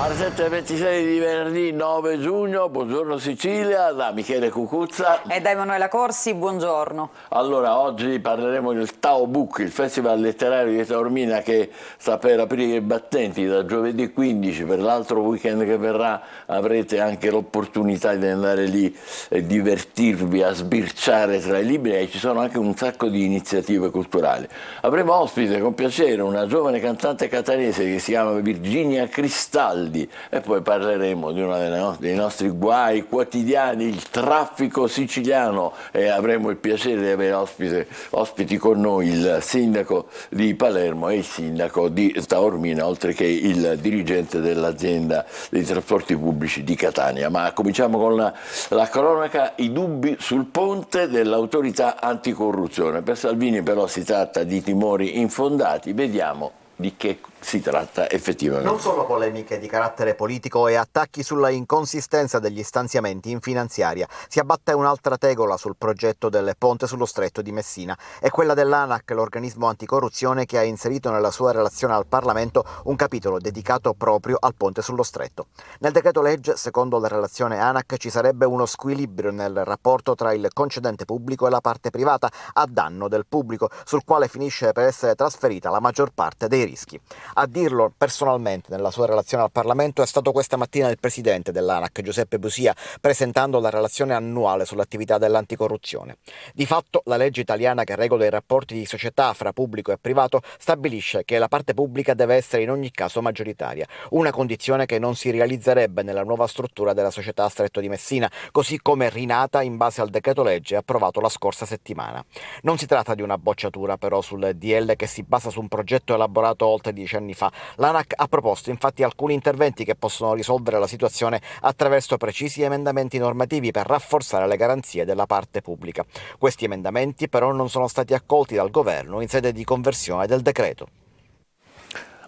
Alle 7:26 di venerdì 9 giugno, buongiorno Sicilia, da Michele Cucuzza e da Emanuela Corsi, buongiorno. Allora, oggi parleremo del Tao Book, il festival letterario di Taormina che sta per aprire i battenti da giovedì 15, per l'altro weekend che verrà avrete anche l'opportunità di andare lì e divertirvi a sbirciare tra i libri e ci sono anche un sacco di iniziative culturali. Avremo ospite con piacere una giovane cantante catanese che si chiama Virginia Cristaldi e poi parleremo di uno dei nostri guai quotidiani, il traffico siciliano, e avremo il piacere di avere ospiti con noi il sindaco di Palermo e il sindaco di Taormina, oltre che il dirigente dell'azienda dei trasporti pubblici di Catania. Ma cominciamo con la cronaca, i dubbi sul ponte dell'autorità anticorruzione. Per Salvini però si tratta di timori infondati, vediamo di che si tratta effettivamente. Non solo polemiche di carattere politico e attacchi sulla inconsistenza degli stanziamenti in finanziaria. Si abbatte un'altra tegola sul progetto del ponte sullo stretto di Messina. È quella dell'ANAC, l'organismo anticorruzione che ha inserito nella sua relazione al Parlamento un capitolo dedicato proprio al ponte sullo stretto. Nel decreto legge, secondo la relazione ANAC, ci sarebbe uno squilibrio nel rapporto tra il concedente pubblico e la parte privata a danno del pubblico, sul quale finisce per essere trasferita la maggior parte dei rischi. A dirlo personalmente nella sua relazione al Parlamento è stato questa mattina il presidente dell'ANAC, Giuseppe Busia, presentando la relazione annuale sull'attività dell'anticorruzione. Di fatto, la legge italiana che regola i rapporti di società fra pubblico e privato stabilisce che la parte pubblica deve essere in ogni caso maggioritaria, una condizione che non si realizzerebbe nella nuova struttura della società Stretto di Messina, così come rinata in base al decreto legge approvato la scorsa settimana. Non si tratta di una bocciatura però sul DL che si basa su un progetto elaborato oltre 10 anni fa. L'ANAC ha proposto infatti alcuni interventi che possono risolvere la situazione attraverso precisi emendamenti normativi per rafforzare le garanzie della parte pubblica. Questi emendamenti però non sono stati accolti dal governo in sede di conversione del decreto.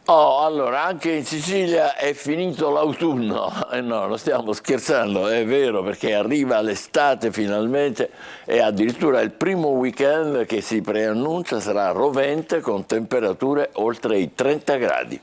Allora, anche in Sicilia è finito l'autunno, no, non stiamo scherzando, è vero, perché arriva l'estate finalmente e addirittura il primo weekend che si preannuncia sarà rovente con temperature oltre i 30 gradi.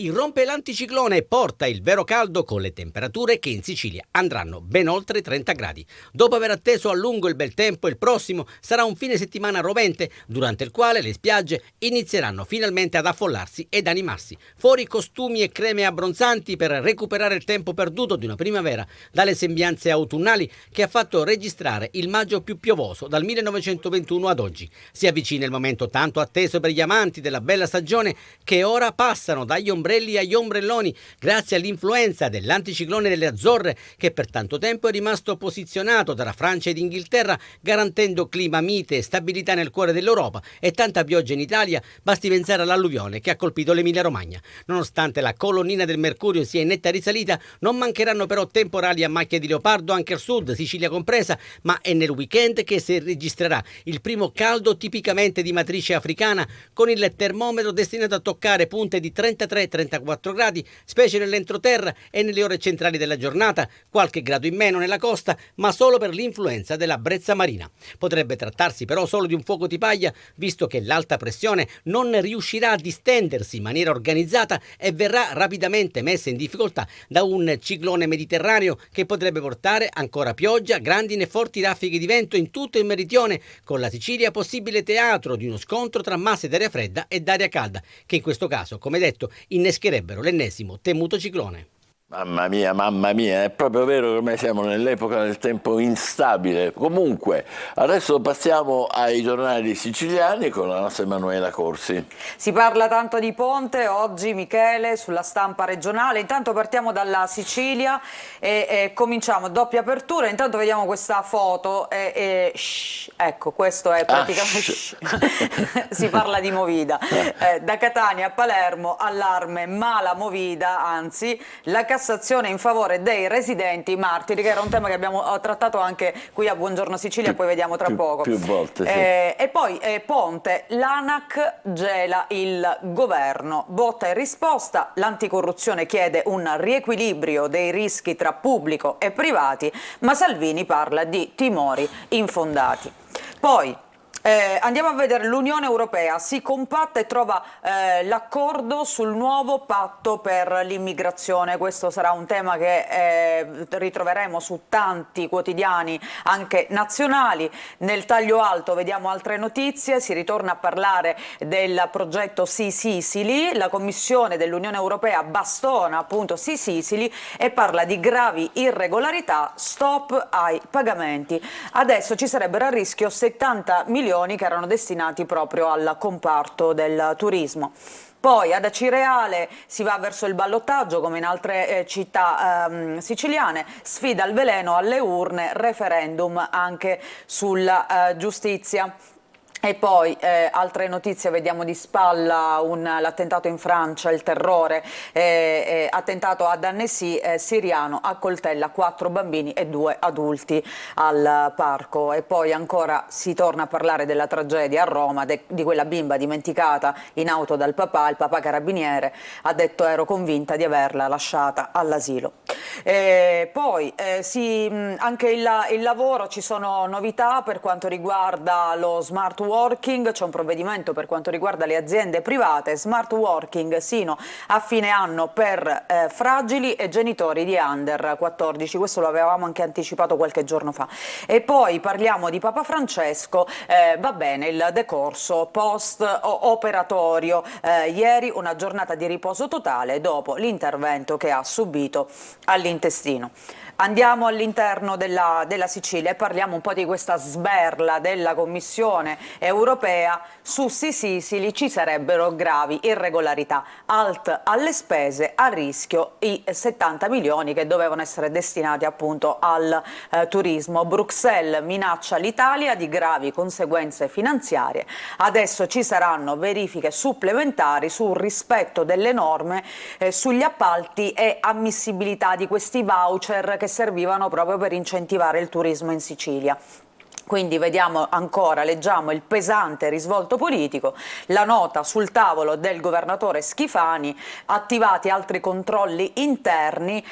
Irrompe l'anticiclone e porta il vero caldo con le temperature che in Sicilia andranno ben oltre i 30 gradi. Dopo aver atteso a lungo il bel tempo, il prossimo sarà un fine settimana rovente, durante il quale le spiagge inizieranno finalmente ad affollarsi ed animarsi. Fuori costumi e creme abbronzanti per recuperare il tempo perduto di una primavera dalle sembianze autunnali che ha fatto registrare il maggio più piovoso dal 1921 ad oggi. Si avvicina il momento tanto atteso per gli amanti della bella stagione che ora passano dagli ombrelli agli ombrelloni grazie all'influenza dell'anticiclone delle Azzorre che per tanto tempo è rimasto posizionato tra Francia ed Inghilterra garantendo clima mite e stabilità nel cuore dell'Europa e tanta pioggia in Italia, basti pensare all'alluvione che ha colpito l'Emilia Romagna. Nonostante la colonnina del mercurio sia in netta risalita, non mancheranno però temporali a macchia di leopardo anche al sud, Sicilia compresa, ma è nel weekend che si registrerà il primo caldo tipicamente di matrice africana con il termometro destinato a toccare punte di 33-34 gradi, specie nell'entroterra e nelle ore centrali della giornata, qualche grado in meno nella costa, ma solo per l'influenza della brezza marina. Potrebbe trattarsi però solo di un fuoco di paglia, visto che l'alta pressione non riuscirà a distendersi in maniera organizzata e verrà rapidamente messa in difficoltà da un ciclone mediterraneo che potrebbe portare ancora pioggia, grandine e forti raffiche di vento in tutto il meridione, con la Sicilia possibile teatro di uno scontro tra masse d'aria fredda e d'aria calda, che in questo caso, come detto, innescherebbero l'ennesimo temuto ciclone. Mamma mia, è proprio vero che ormai siamo nell'epoca del tempo instabile. Comunque, adesso passiamo ai giornali siciliani con la nostra Emanuela Corsi. Si parla tanto di ponte oggi, Michele, sulla stampa regionale. Intanto partiamo dalla Sicilia e cominciamo, doppia apertura. Intanto vediamo questa foto. Ecco, questo è praticamente... si parla di movida. Da Catania a Palermo, allarme, mala movida, anzi, la Cassazione in favore dei residenti martiri, che era un tema che abbiamo trattato anche qui a Buongiorno Sicilia, poi vediamo tra poco. Più volte, sì. E poi Ponte, l'ANAC gela il governo, botta e risposta, l'anticorruzione chiede un riequilibrio dei rischi tra pubblico e privati, ma Salvini parla di timori infondati. Poi Andiamo a vedere l'Unione Europea, si compatta e trova l'accordo sul nuovo patto per l'immigrazione. Questo sarà un tema che ritroveremo su tanti quotidiani anche nazionali. Nel taglio alto vediamo altre notizie, si ritorna a parlare del progetto Sea Sicily, la Commissione dell'Unione Europea bastona appunto Sea Sicily e parla di gravi irregolarità, stop ai pagamenti. Adesso ci sarebbero a rischio 70 milioni che erano destinati proprio al comparto del turismo. Poi ad Acireale si va verso il ballottaggio come in altre città siciliane, sfida al veleno alle urne, referendum anche sulla giustizia. E poi altre notizie, vediamo di spalla l'attentato in Francia, il terrore, attentato ad Annecy, siriano accoltella 4 bambini e 2 adulti al parco. E poi ancora si torna a parlare della tragedia a Roma, di quella bimba dimenticata in auto dal papà, il papà carabiniere ha detto ero convinta di averla lasciata all'asilo. Poi anche il lavoro, ci sono novità per quanto riguarda lo smart working, c'è un provvedimento per quanto riguarda le aziende private, smart working sino a fine anno per fragili e genitori di under 14, questo lo avevamo anche anticipato qualche giorno fa. E poi parliamo di Papa Francesco, va bene il decorso post operatorio, ieri una giornata di riposo totale dopo l'intervento che ha subito all'intestino. Andiamo all'interno della Sicilia e parliamo un po' di questa sberla della Commissione europea. Su Sea Sicily ci sarebbero gravi irregolarità, alt alle spese, a rischio i 70 milioni che dovevano essere destinati appunto al turismo. Bruxelles minaccia l'Italia di gravi conseguenze finanziarie. Adesso ci saranno verifiche supplementari sul rispetto delle norme sugli appalti e ammissibilità di questi voucher che servivano proprio per incentivare il turismo in Sicilia. Quindi vediamo ancora, leggiamo il pesante risvolto politico, la nota sul tavolo del governatore Schifani, attivati altri controlli interni,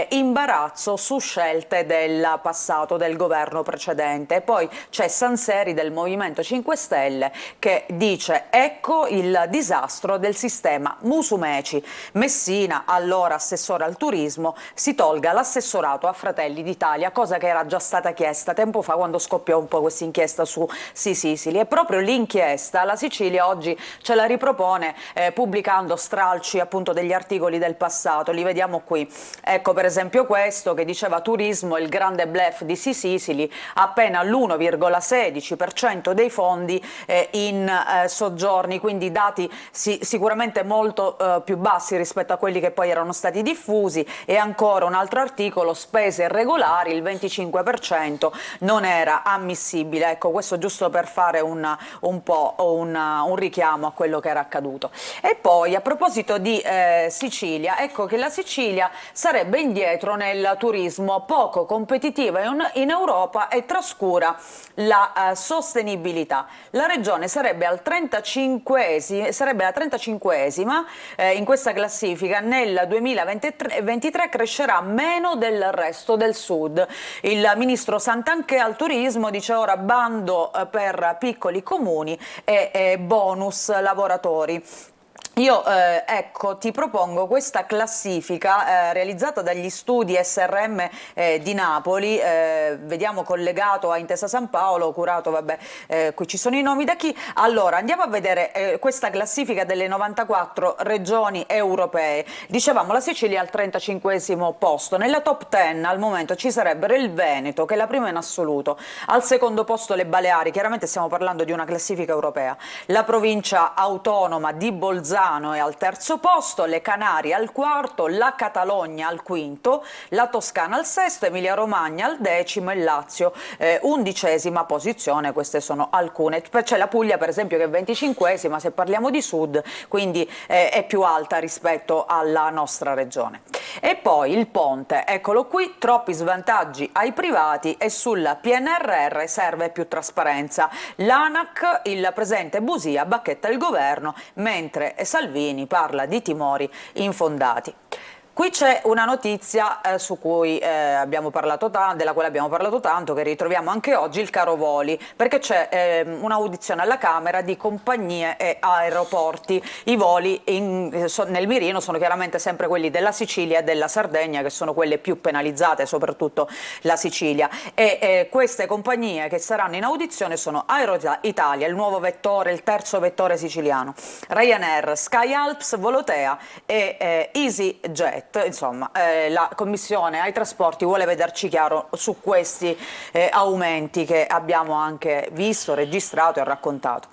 imbarazzo su scelte del passato del governo precedente. E poi c'è Sanseri del Movimento 5 Stelle che dice ecco il disastro del sistema Musumeci. Messina, allora assessore al turismo, si tolga l'assessorato a Fratelli d'Italia, cosa che era già stata chiesta tempo fa quando scoppiò un po' questa inchiesta su Sea Sicily. E proprio l'inchiesta la Sicilia oggi ce la ripropone pubblicando stralci appunto degli articoli del passato, li vediamo qui. Ecco per esempio questo che diceva turismo, il grande bluff di Sea Sicily, appena l'1,16% dei fondi in soggiorni, quindi dati sicuramente molto più bassi rispetto a quelli che poi erano stati diffusi. E ancora un altro articolo, spese irregolari, il 25% non era ammissibile. Ecco, questo giusto per fare un richiamo a quello che era accaduto. E poi a proposito di Sicilia, ecco che la Sicilia sarebbe indietro nel turismo, poco competitiva in Europa e trascura la sostenibilità. La regione sarebbe la 35esima in questa classifica, nel 2023 crescerà meno del resto del sud. Il ministro Santanchè al turismo dice ora bando per piccoli comuni e bonus lavoratori. Io ecco ti propongo questa classifica realizzata dagli studi SRM di Napoli, vediamo collegato a Intesa San Paolo, curato, qui ci sono i nomi da chi. Allora andiamo a vedere questa classifica delle 94 regioni europee. Dicevamo la Sicilia al 35esimo posto, nella top 10 al momento ci sarebbero il Veneto che è la prima in assoluto, al secondo posto le Baleari, chiaramente stiamo parlando di una classifica europea, la provincia autonoma di Bolzano è al terzo posto, le Canarie al quarto, la Catalogna al quinto, la Toscana al sesto, Emilia-Romagna al decimo e Lazio 11esima posizione. Queste sono alcune. C'è la Puglia per esempio che è 25esima se parliamo di sud, quindi è più alta rispetto alla nostra regione. E poi il ponte, eccolo qui, troppi svantaggi ai privati e sul PNRR serve più trasparenza. L'ANAC, il presidente Busia bacchetta il governo mentre Salvini parla di timori infondati. Qui c'è una notizia su cui abbiamo parlato della quale abbiamo parlato tanto, che ritroviamo anche oggi, il caro voli, perché c'è un'audizione alla Camera di compagnie e aeroporti. I voli nel mirino sono chiaramente sempre quelli della Sicilia e della Sardegna, che sono quelle più penalizzate, soprattutto la Sicilia. E queste compagnie che saranno in audizione sono Aero Italia, il nuovo vettore, il terzo vettore siciliano, Ryanair, Sky Alps, Volotea e EasyJet. Insomma, la Commissione ai trasporti vuole vederci chiaro su questi aumenti che abbiamo anche visto, registrato e raccontato.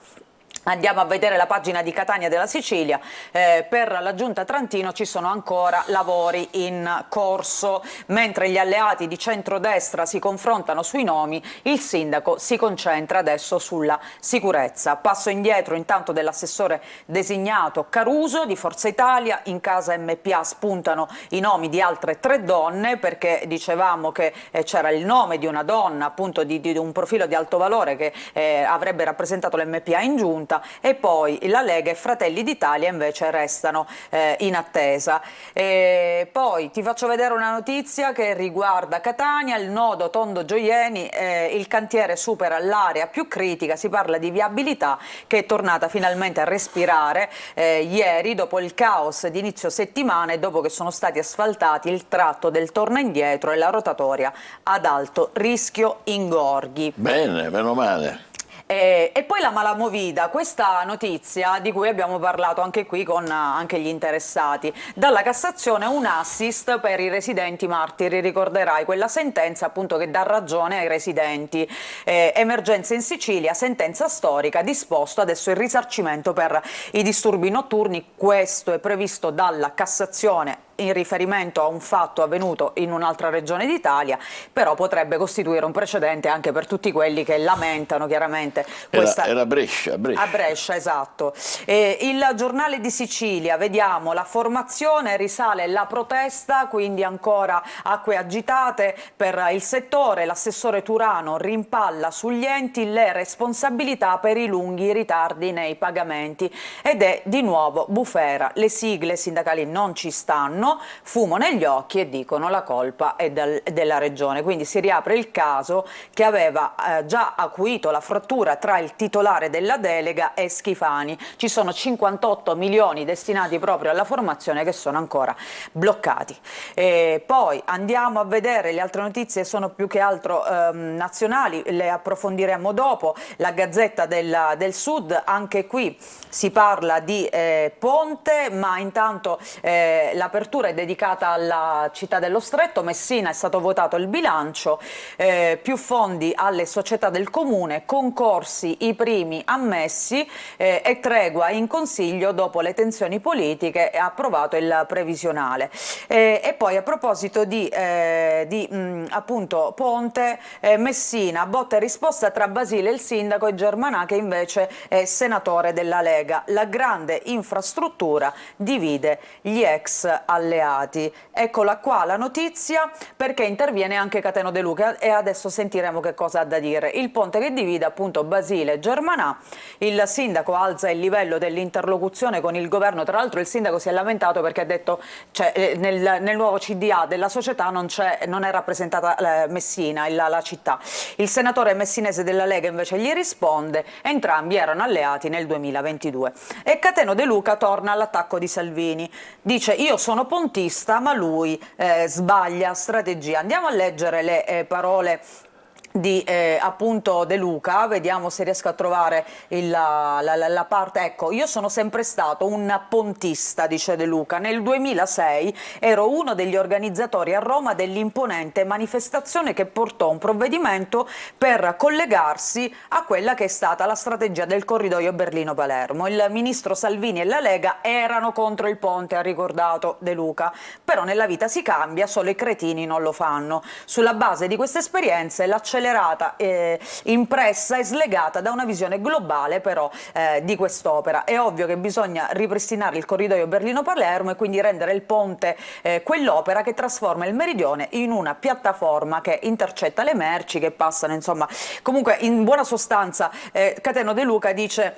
Andiamo a vedere la pagina di Catania della Sicilia. Per la Giunta Trentino ci sono ancora lavori in corso. Mentre gli alleati di centrodestra si confrontano sui nomi, il sindaco si concentra adesso sulla sicurezza. Passo indietro intanto dell'assessore designato Caruso di Forza Italia. In casa MPA spuntano i nomi di altre 3 donne, perché dicevamo che c'era il nome di una donna, appunto di un profilo di alto valore, che avrebbe rappresentato l'MPA in giunta. E poi la Lega e Fratelli d'Italia invece restano in attesa. Poi ti faccio vedere una notizia che riguarda Catania, il nodo Tondo Gioieni, il cantiere supera l'area più critica, si parla di viabilità che è tornata finalmente a respirare ieri dopo il caos di inizio settimana e dopo che sono stati asfaltati il tratto del torna indietro e la rotatoria ad alto rischio ingorghi. Bene, meno male. E poi la Malamovida, questa notizia di cui abbiamo parlato anche qui con anche gli interessati. Dalla Cassazione un assist per i residenti martiri, ricorderai quella sentenza appunto che dà ragione ai residenti. Emergenza in Sicilia, sentenza storica, disposto adesso il risarcimento per i disturbi notturni. Questo è previsto dalla Cassazione in riferimento a un fatto avvenuto in un'altra regione d'Italia, però potrebbe costituire un precedente anche per tutti quelli che lamentano chiaramente questa... Era Brescia. A Brescia, esatto. Il Giornale di Sicilia, vediamo la formazione, risale la protesta, quindi ancora acque agitate per il settore. L'assessore Turano rimpalla sugli enti le responsabilità per i lunghi ritardi nei pagamenti ed è di nuovo bufera. Le sigle sindacali non ci stanno, fumo negli occhi e dicono la colpa è della regione. Quindi si riapre il caso che aveva già acuito la frattura tra il titolare della delega e Schifani. Ci sono 58 milioni destinati proprio alla formazione che sono ancora bloccati. Poi andiamo a vedere le altre notizie, sono più che altro nazionali, le approfondiremo dopo. La Gazzetta del Sud, anche qui si parla di ponte, ma intanto l'apertura è dedicata alla città dello Stretto. Messina è stato votato il bilancio, più fondi alle società del comune, concorsi i primi ammessi e tregua in consiglio dopo le tensioni politiche, è approvato il previsionale. E poi a proposito di appunto ponte, Messina, botta e risposta tra Basile il sindaco e Germanà che invece è senatore della Lega. La grande infrastruttura divide gli ex alleati. Eccola qua la notizia, perché interviene anche Cateno De Luca e adesso sentiremo che cosa ha da dire. Il ponte che divide appunto Basile e Germanà, il sindaco alza il livello dell'interlocuzione con il governo. Tra l'altro il sindaco si è lamentato perché ha detto nel nuovo CDA della società non è rappresentata Messina, la città. Il senatore messinese della Lega invece gli risponde: entrambi erano alleati nel 2022. E Cateno De Luca torna all'attacco di Salvini, dice io sono pontista ma lui sbaglia strategia. Andiamo a leggere le parole di appunto De Luca, vediamo se riesco a trovare la parte. Ecco, io sono sempre stato un pontista, dice De Luca. Nel 2006 ero uno degli organizzatori a Roma dell'imponente manifestazione che portò un provvedimento per collegarsi a quella che è stata la strategia del corridoio Berlino-Palermo. Il ministro Salvini e la Lega erano contro il ponte, ha ricordato De Luca, però nella vita si cambia, solo i cretini non lo fanno. Sulla base di queste esperienze l'accelerazione accelerata, impressa e slegata da una visione globale però di quest'opera. È ovvio che bisogna ripristinare il corridoio Berlino-Palermo e quindi rendere il ponte quell'opera che trasforma il meridione in una piattaforma che intercetta le merci che passano, insomma. Comunque, in buona sostanza, Cateno De Luca dice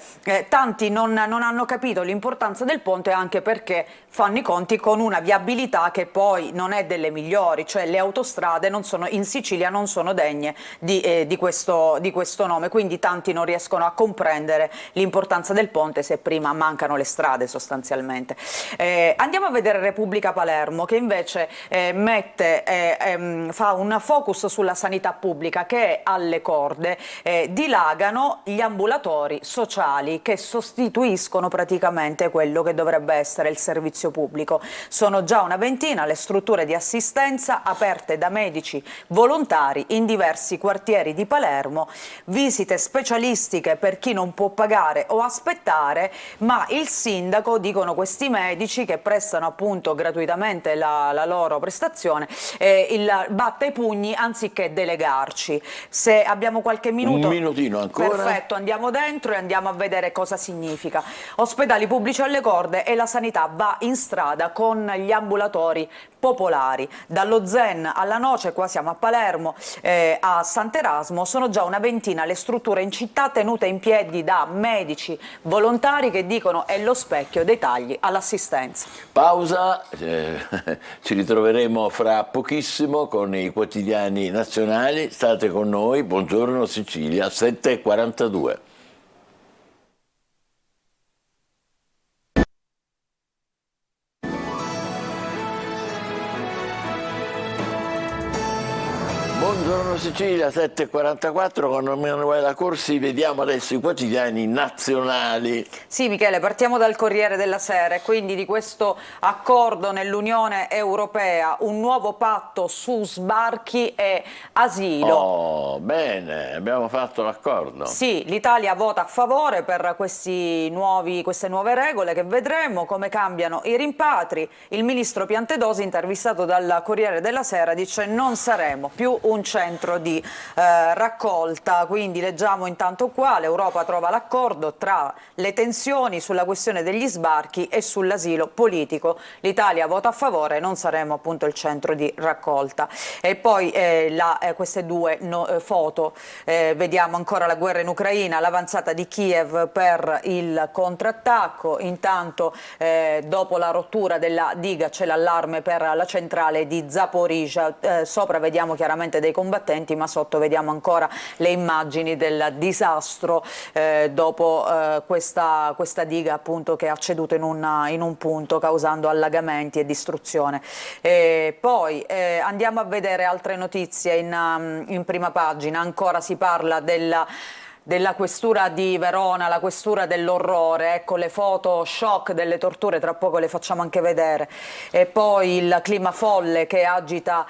tanti non hanno capito l'importanza del ponte, anche perché fanno i conti con una viabilità che poi non è delle migliori, cioè le autostrade in Sicilia non sono degne di questo nome, quindi tanti non riescono a comprendere l'importanza del ponte se prima mancano le strade sostanzialmente. Andiamo a vedere Repubblica Palermo, che invece fa un focus sulla sanità pubblica, che è alle corde. Dilagano gli ambulatori sociali che sostituiscono praticamente quello che dovrebbe essere il servizio pubblico. Sono già una ventina le strutture di assistenza aperte da medici volontari in diversi quartieri di Palermo, visite specialistiche per chi non può pagare o aspettare, ma il sindaco, dicono questi medici che prestano appunto gratuitamente la loro prestazione, batte i pugni anziché delegarci. Se abbiamo qualche minuto, un minutino ancora. Perfetto, andiamo dentro e andiamo a vedere cosa significa. Ospedali pubblici alle corde e la sanità va in strada con gli ambulatori popolari. Dallo Zen alla Noce, qua siamo a Palermo, a Sant'Erasmo, sono già una ventina le strutture in città tenute in piedi da medici volontari che dicono è lo specchio dei tagli all'assistenza. Pausa, ci ritroveremo fra pochissimo con i quotidiani nazionali. State con noi, buongiorno Sicilia, 7:42. Buongiorno Sicilia, 7:44 con Emanuela Corsi. Vediamo adesso i quotidiani nazionali. Sì, Michele, partiamo dal Corriere della Sera e quindi di questo accordo nell'Unione Europea, un nuovo patto su sbarchi e asilo. Oh, bene, abbiamo fatto l'accordo. Sì, l'Italia vota a favore per queste nuove regole che vedremo come cambiano i rimpatri. Il ministro Piantedosi, intervistato dal Corriere della Sera, dice non saremo più un centro di raccolta. Quindi leggiamo intanto qua, l'Europa trova l'accordo tra le tensioni sulla questione degli sbarchi e sull'asilo politico. L'Italia vota a favore, non saremo appunto il centro di raccolta. E poi queste due foto, vediamo ancora la guerra in Ucraina, l'avanzata di Kiev per il contrattacco. Intanto dopo la rottura della diga c'è l'allarme per la centrale di Zaporizhzhia. Sopra vediamo chiaramente dei combattenti, ma sotto vediamo ancora le immagini del disastro dopo questa diga appunto che ha ceduto in un punto, causando allagamenti e distruzione. Poi andiamo a vedere altre notizie in prima pagina. Ancora si parla della questura di Verona, la questura dell'orrore. Ecco le foto shock delle torture, tra poco le facciamo anche vedere. E poi il clima folle che agita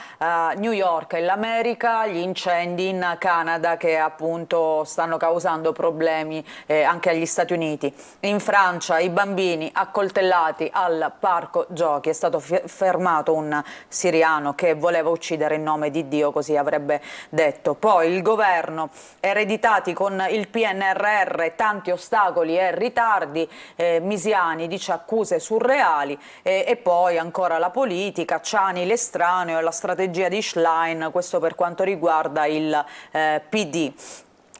New York e l'America, gli incendi in Canada che appunto stanno causando problemi anche agli Stati Uniti. In Francia i bambini accoltellati al parco giochi, è stato fermato un siriano che voleva uccidere in nome di Dio, così avrebbe detto. Poi il governo, ereditati con il PNRR, tanti ostacoli e ritardi, Misiani dice accuse surreali, e poi ancora la politica, Ciani l'estraneo e la strategia di Schlein, questo per quanto riguarda il PD.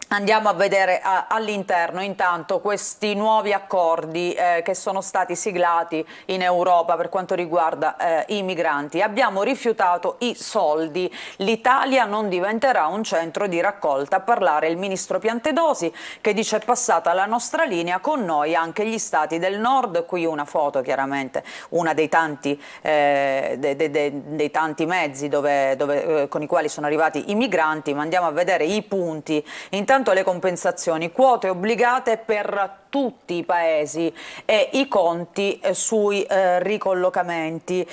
Andiamo a vedere all'interno intanto questi nuovi accordi che sono stati siglati in Europa per quanto riguarda i migranti. Abbiamo rifiutato i soldi, l'Italia non diventerà un centro di raccolta. A parlare il ministro Piantedosi, che dice è passata la nostra linea, con noi anche gli stati del nord. Qui una foto, chiaramente una dei tanti mezzi con i quali sono arrivati i migranti, ma andiamo a vedere i punti. Intanto le compensazioni, quote obbligate per tutti i paesi i conti sui ricollocamenti.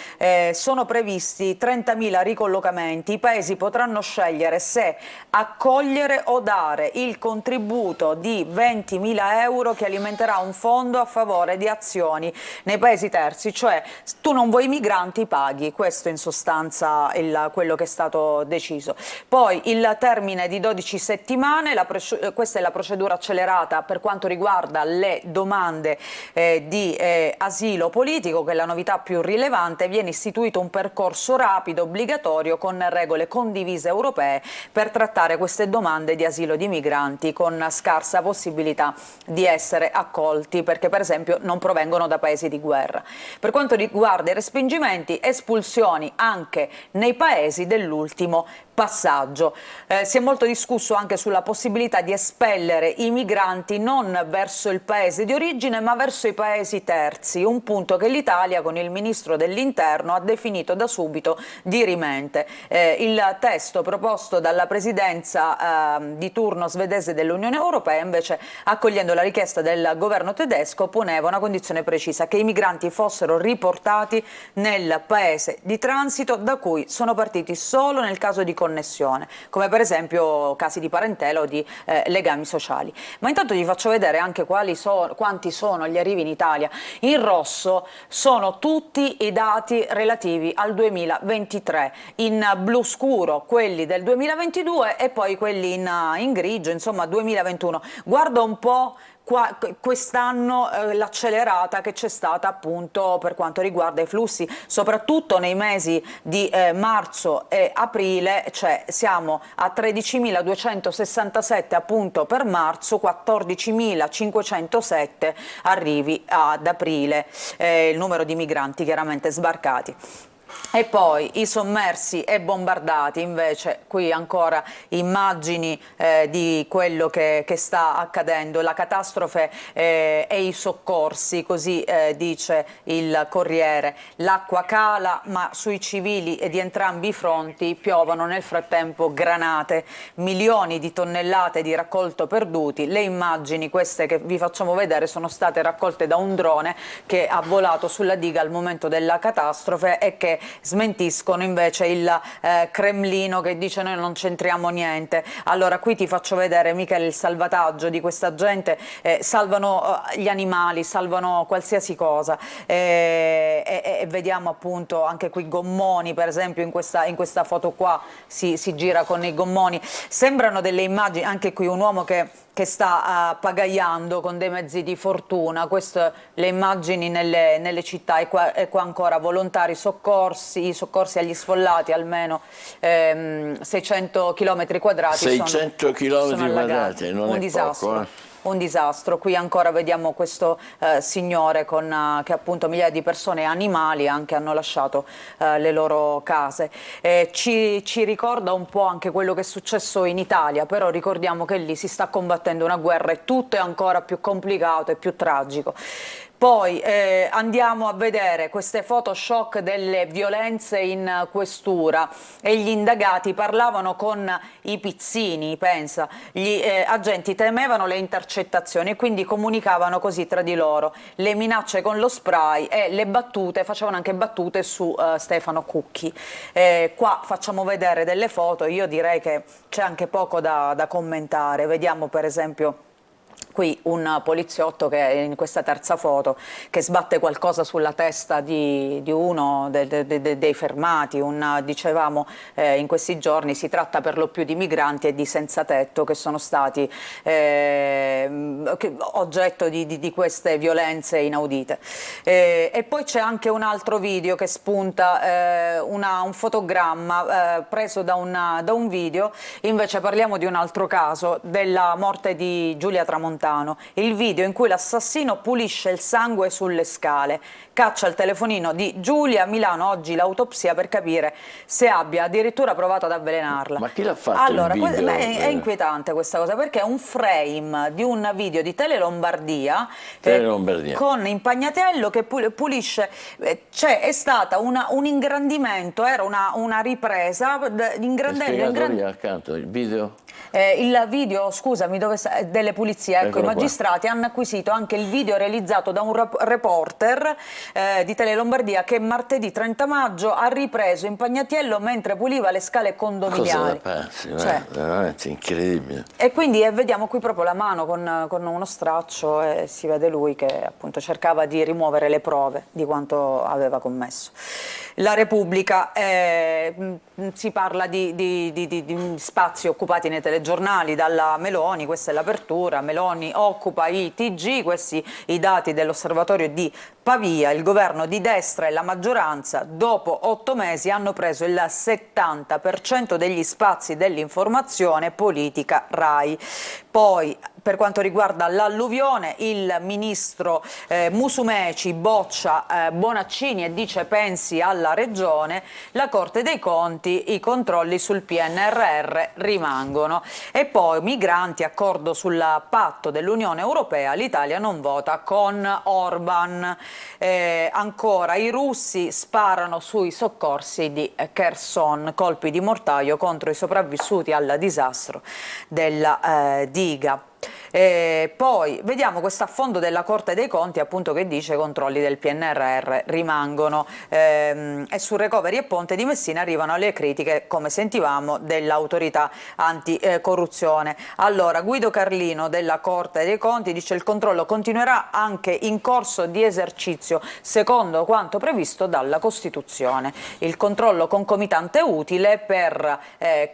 Sono previsti 30.000 ricollocamenti, i paesi potranno scegliere se accogliere o dare il contributo di 20.000 euro che alimenterà un fondo a favore di azioni nei paesi terzi, cioè tu non vuoi migranti, paghi, questo in sostanza quello che è stato deciso. Poi il termine di 12 settimane, questa è la procedura accelerata per quanto riguarda le domande di asilo politico, che è la novità più rilevante. Viene istituito un percorso rapido, obbligatorio, con regole condivise europee per trattare queste domande di asilo di migranti con scarsa possibilità di essere accolti, perché per esempio non provengono da paesi di guerra. Per quanto riguarda i respingimenti, espulsioni anche nei paesi dell'ultimo passaggio. Si è molto discusso anche sulla possibilità di espellere i migranti non verso il paese di origine ma verso i paesi terzi, un punto che l'Italia con il ministro dell'Interno ha definito da subito dirimente. Il testo proposto dalla presidenza di turno svedese dell'Unione Europea, invece, accogliendo la richiesta del governo tedesco, poneva una condizione precisa: che i migranti fossero riportati nel paese di transito da cui sono partiti solo nel caso di connessione, come per esempio casi di parentela o di legami sociali. Ma intanto vi faccio vedere anche quanti sono gli arrivi in Italia. In rosso sono tutti i dati relativi al 2023, in blu scuro quelli del 2022 e poi quelli in grigio, insomma 2021. Guarda un po' quest'anno l'accelerata che c'è stata appunto per quanto riguarda i flussi, soprattutto nei mesi di marzo e aprile, cioè siamo a 13.267 appunto per marzo, 14.507 arrivi ad aprile, il numero di migranti chiaramente sbarcati. E poi i sommersi e bombardati, invece qui ancora immagini di quello che sta accadendo, la catastrofe e i soccorsi, così dice il Corriere. L'acqua cala ma sui civili di entrambi i fronti piovono nel frattempo granate, milioni di tonnellate di raccolto perduti. Le immagini, queste che vi facciamo vedere, sono state raccolte da un drone che ha volato sulla diga al momento della catastrofe e che smentiscono invece il Cremlino, che dice noi non c'entriamo niente. Allora qui ti faccio vedere, Michele, il salvataggio di questa gente, salvano gli animali, salvano qualsiasi cosa e vediamo appunto anche qui gommoni, per esempio in questa foto qua si gira con i gommoni, sembrano delle immagini, anche qui un uomo che sta pagaiando con dei mezzi di fortuna. Queste le immagini nelle città, e qua ancora volontari soccorsi, i soccorsi agli sfollati, almeno 600 km quadrati 600 km quadrati, non un è disastro. poco, Un disastro. Qui ancora vediamo questo signore che appunto migliaia di persone e animali anche hanno lasciato le loro case. Ci ricorda un po' anche quello che è successo in Italia, però ricordiamo che lì si sta combattendo una guerra e tutto è ancora più complicato e più tragico. Poi andiamo a vedere queste Photoshop delle violenze in questura e gli indagati parlavano con i pizzini, pensa, gli agenti temevano le intercettazioni e quindi comunicavano così tra di loro, le minacce con lo spray e le battute, facevano anche battute su Stefano Cucchi. Qua facciamo vedere delle foto, io direi che c'è anche poco da commentare, vediamo per esempio qui un poliziotto che è in questa terza foto che sbatte qualcosa sulla testa di uno dei fermati. Dicevamo in questi giorni si tratta per lo più di migranti e di senza tetto che sono stati oggetto di queste violenze inaudite. E poi c'è anche un altro video che spunta, un fotogramma preso da un video. Invece parliamo di un altro caso, della morte di Giulia Tramontano. Il video in cui l'assassino pulisce il sangue sulle scale, caccia il telefonino di Giulia. A Milano oggi l'autopsia per capire se abbia addirittura provato ad avvelenarla. Ma chi l'ha fatto? Allora, il video? è inquietante questa cosa, perché è un frame di un video di Tele Lombardia, con Impagnatello che pulisce. È stata un ingrandimento, era una ripresa ingrandendo lì accanto il video. Il video, scusami, delle pulizie, ecco, i Eccolo qua. magistrati hanno acquisito anche il video realizzato da un reporter di Tele Lombardia che martedì 30 maggio ha ripreso Impagnatiello mentre puliva le scale condominiali. Cosa da pazzi, Cioè, veramente incredibile. e quindi vediamo qui proprio la mano con uno straccio e si vede lui che appunto cercava di rimuovere le prove di quanto aveva commesso. La Repubblica, si parla di spazi occupati nei telegiornali dalla Meloni, questa è l'apertura, Meloni occupa i TG, questi i dati dell'osservatorio di Pavia, il governo di destra e la maggioranza dopo 8 mesi hanno preso il 70% degli spazi dell'informazione politica RAI. Poi per quanto riguarda l'alluvione, il ministro Musumeci boccia Bonaccini e dice pensi alla regione, la Corte dei Conti, i controlli sul PNRR rimangono. E poi migranti, accordo sul patto dell'Unione Europea, l'Italia non vota con Orban. Ancora i russi sparano sui soccorsi di Kherson, colpi di mortaio contro i sopravvissuti al disastro della diga. Poi vediamo questo affondo della Corte dei Conti appunto che dice controlli del PNRR rimangono e sul recovery e Ponte di Messina arrivano le critiche, come sentivamo, dell'autorità anticorruzione. Allora Guido Carlino della Corte dei Conti dice il controllo continuerà anche in corso di esercizio secondo quanto previsto dalla Costituzione. Il controllo concomitante è utile per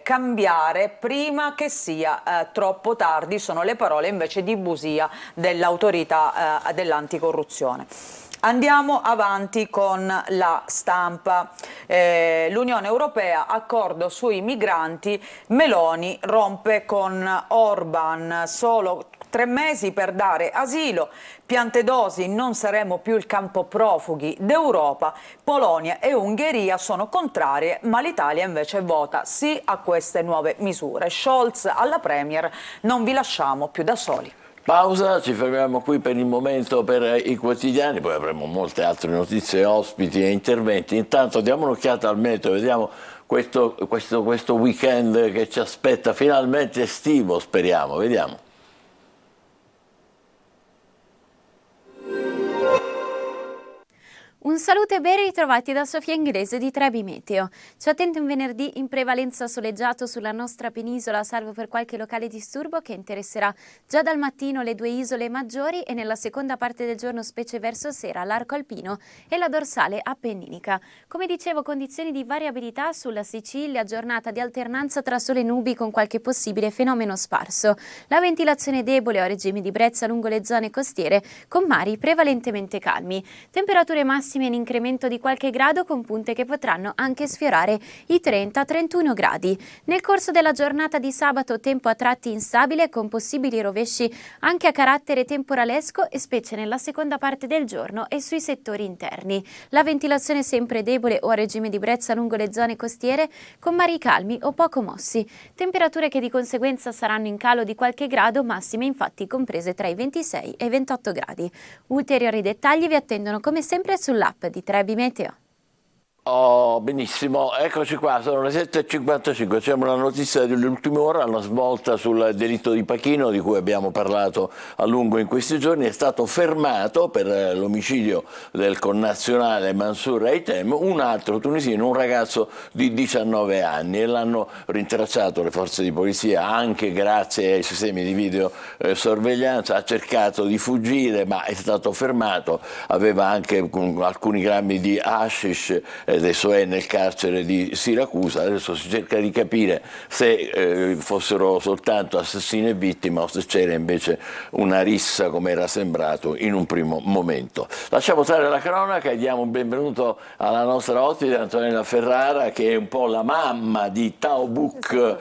cambiare prima che sia troppo tardi, sono le parole invece di Busia dell'autorità dell'anticorruzione. Andiamo avanti con la Stampa. L'Unione Europea, accordo sui migranti, Meloni rompe con Orban, solo 3 mesi per dare asilo, Piantedosi non saremo più il campo profughi d'Europa, Polonia e Ungheria sono contrarie, ma l'Italia invece vota sì a queste nuove misure. Scholz alla Premier, non vi lasciamo più da soli. Pausa, ci fermiamo qui per il momento per i quotidiani, poi avremo molte altre notizie, ospiti e interventi. Intanto diamo un'occhiata al meteo, vediamo questo weekend che ci aspetta, finalmente estivo speriamo, vediamo. Un saluto e ben ritrovati da Sofia Inglese di Trebi Meteo. Ci attende un venerdì in prevalenza soleggiato sulla nostra penisola, salvo per qualche locale disturbo che interesserà già dal mattino le 2 isole maggiori e nella seconda parte del giorno, specie verso sera, l'arco alpino e la dorsale appenninica. Come dicevo, condizioni di variabilità sulla Sicilia, giornata di alternanza tra sole e nubi con qualche possibile fenomeno sparso. La ventilazione debole o a regime di brezza lungo le zone costiere con mari prevalentemente calmi. Temperature massime in incremento di qualche grado con punte che potranno anche sfiorare i 30-31 gradi. Nel corso della giornata di sabato tempo a tratti instabile con possibili rovesci anche a carattere temporalesco e specie nella seconda parte del giorno e sui settori interni. La ventilazione sempre debole o a regime di brezza lungo le zone costiere con mari calmi o poco mossi. Temperature che di conseguenza saranno in calo di qualche grado, massime infatti comprese tra i 26 e i 28 gradi. Ulteriori dettagli vi attendono come sempre sull'app di Trebi Meteo. Oh, benissimo, eccoci qua, sono le 7.55, c'è una notizia dell'ultima ora, una svolta sul delitto di Pachino di cui abbiamo parlato a lungo in questi giorni. È stato fermato per l'omicidio del connazionale Mansour Haitem un altro tunisino, un ragazzo di 19 anni, e l'hanno rintracciato le forze di polizia anche grazie ai sistemi di videosorveglianza. Ha cercato di fuggire ma è stato fermato, aveva anche alcuni grammi di hashish, adesso è nel carcere di Siracusa. Adesso si cerca di capire se fossero soltanto assassini e vittima o se c'era invece una rissa come era sembrato in un primo momento. Lasciamo stare la cronaca e diamo un benvenuto alla nostra ospite Antonella Ferrara, che è un po' la mamma di Tao Book,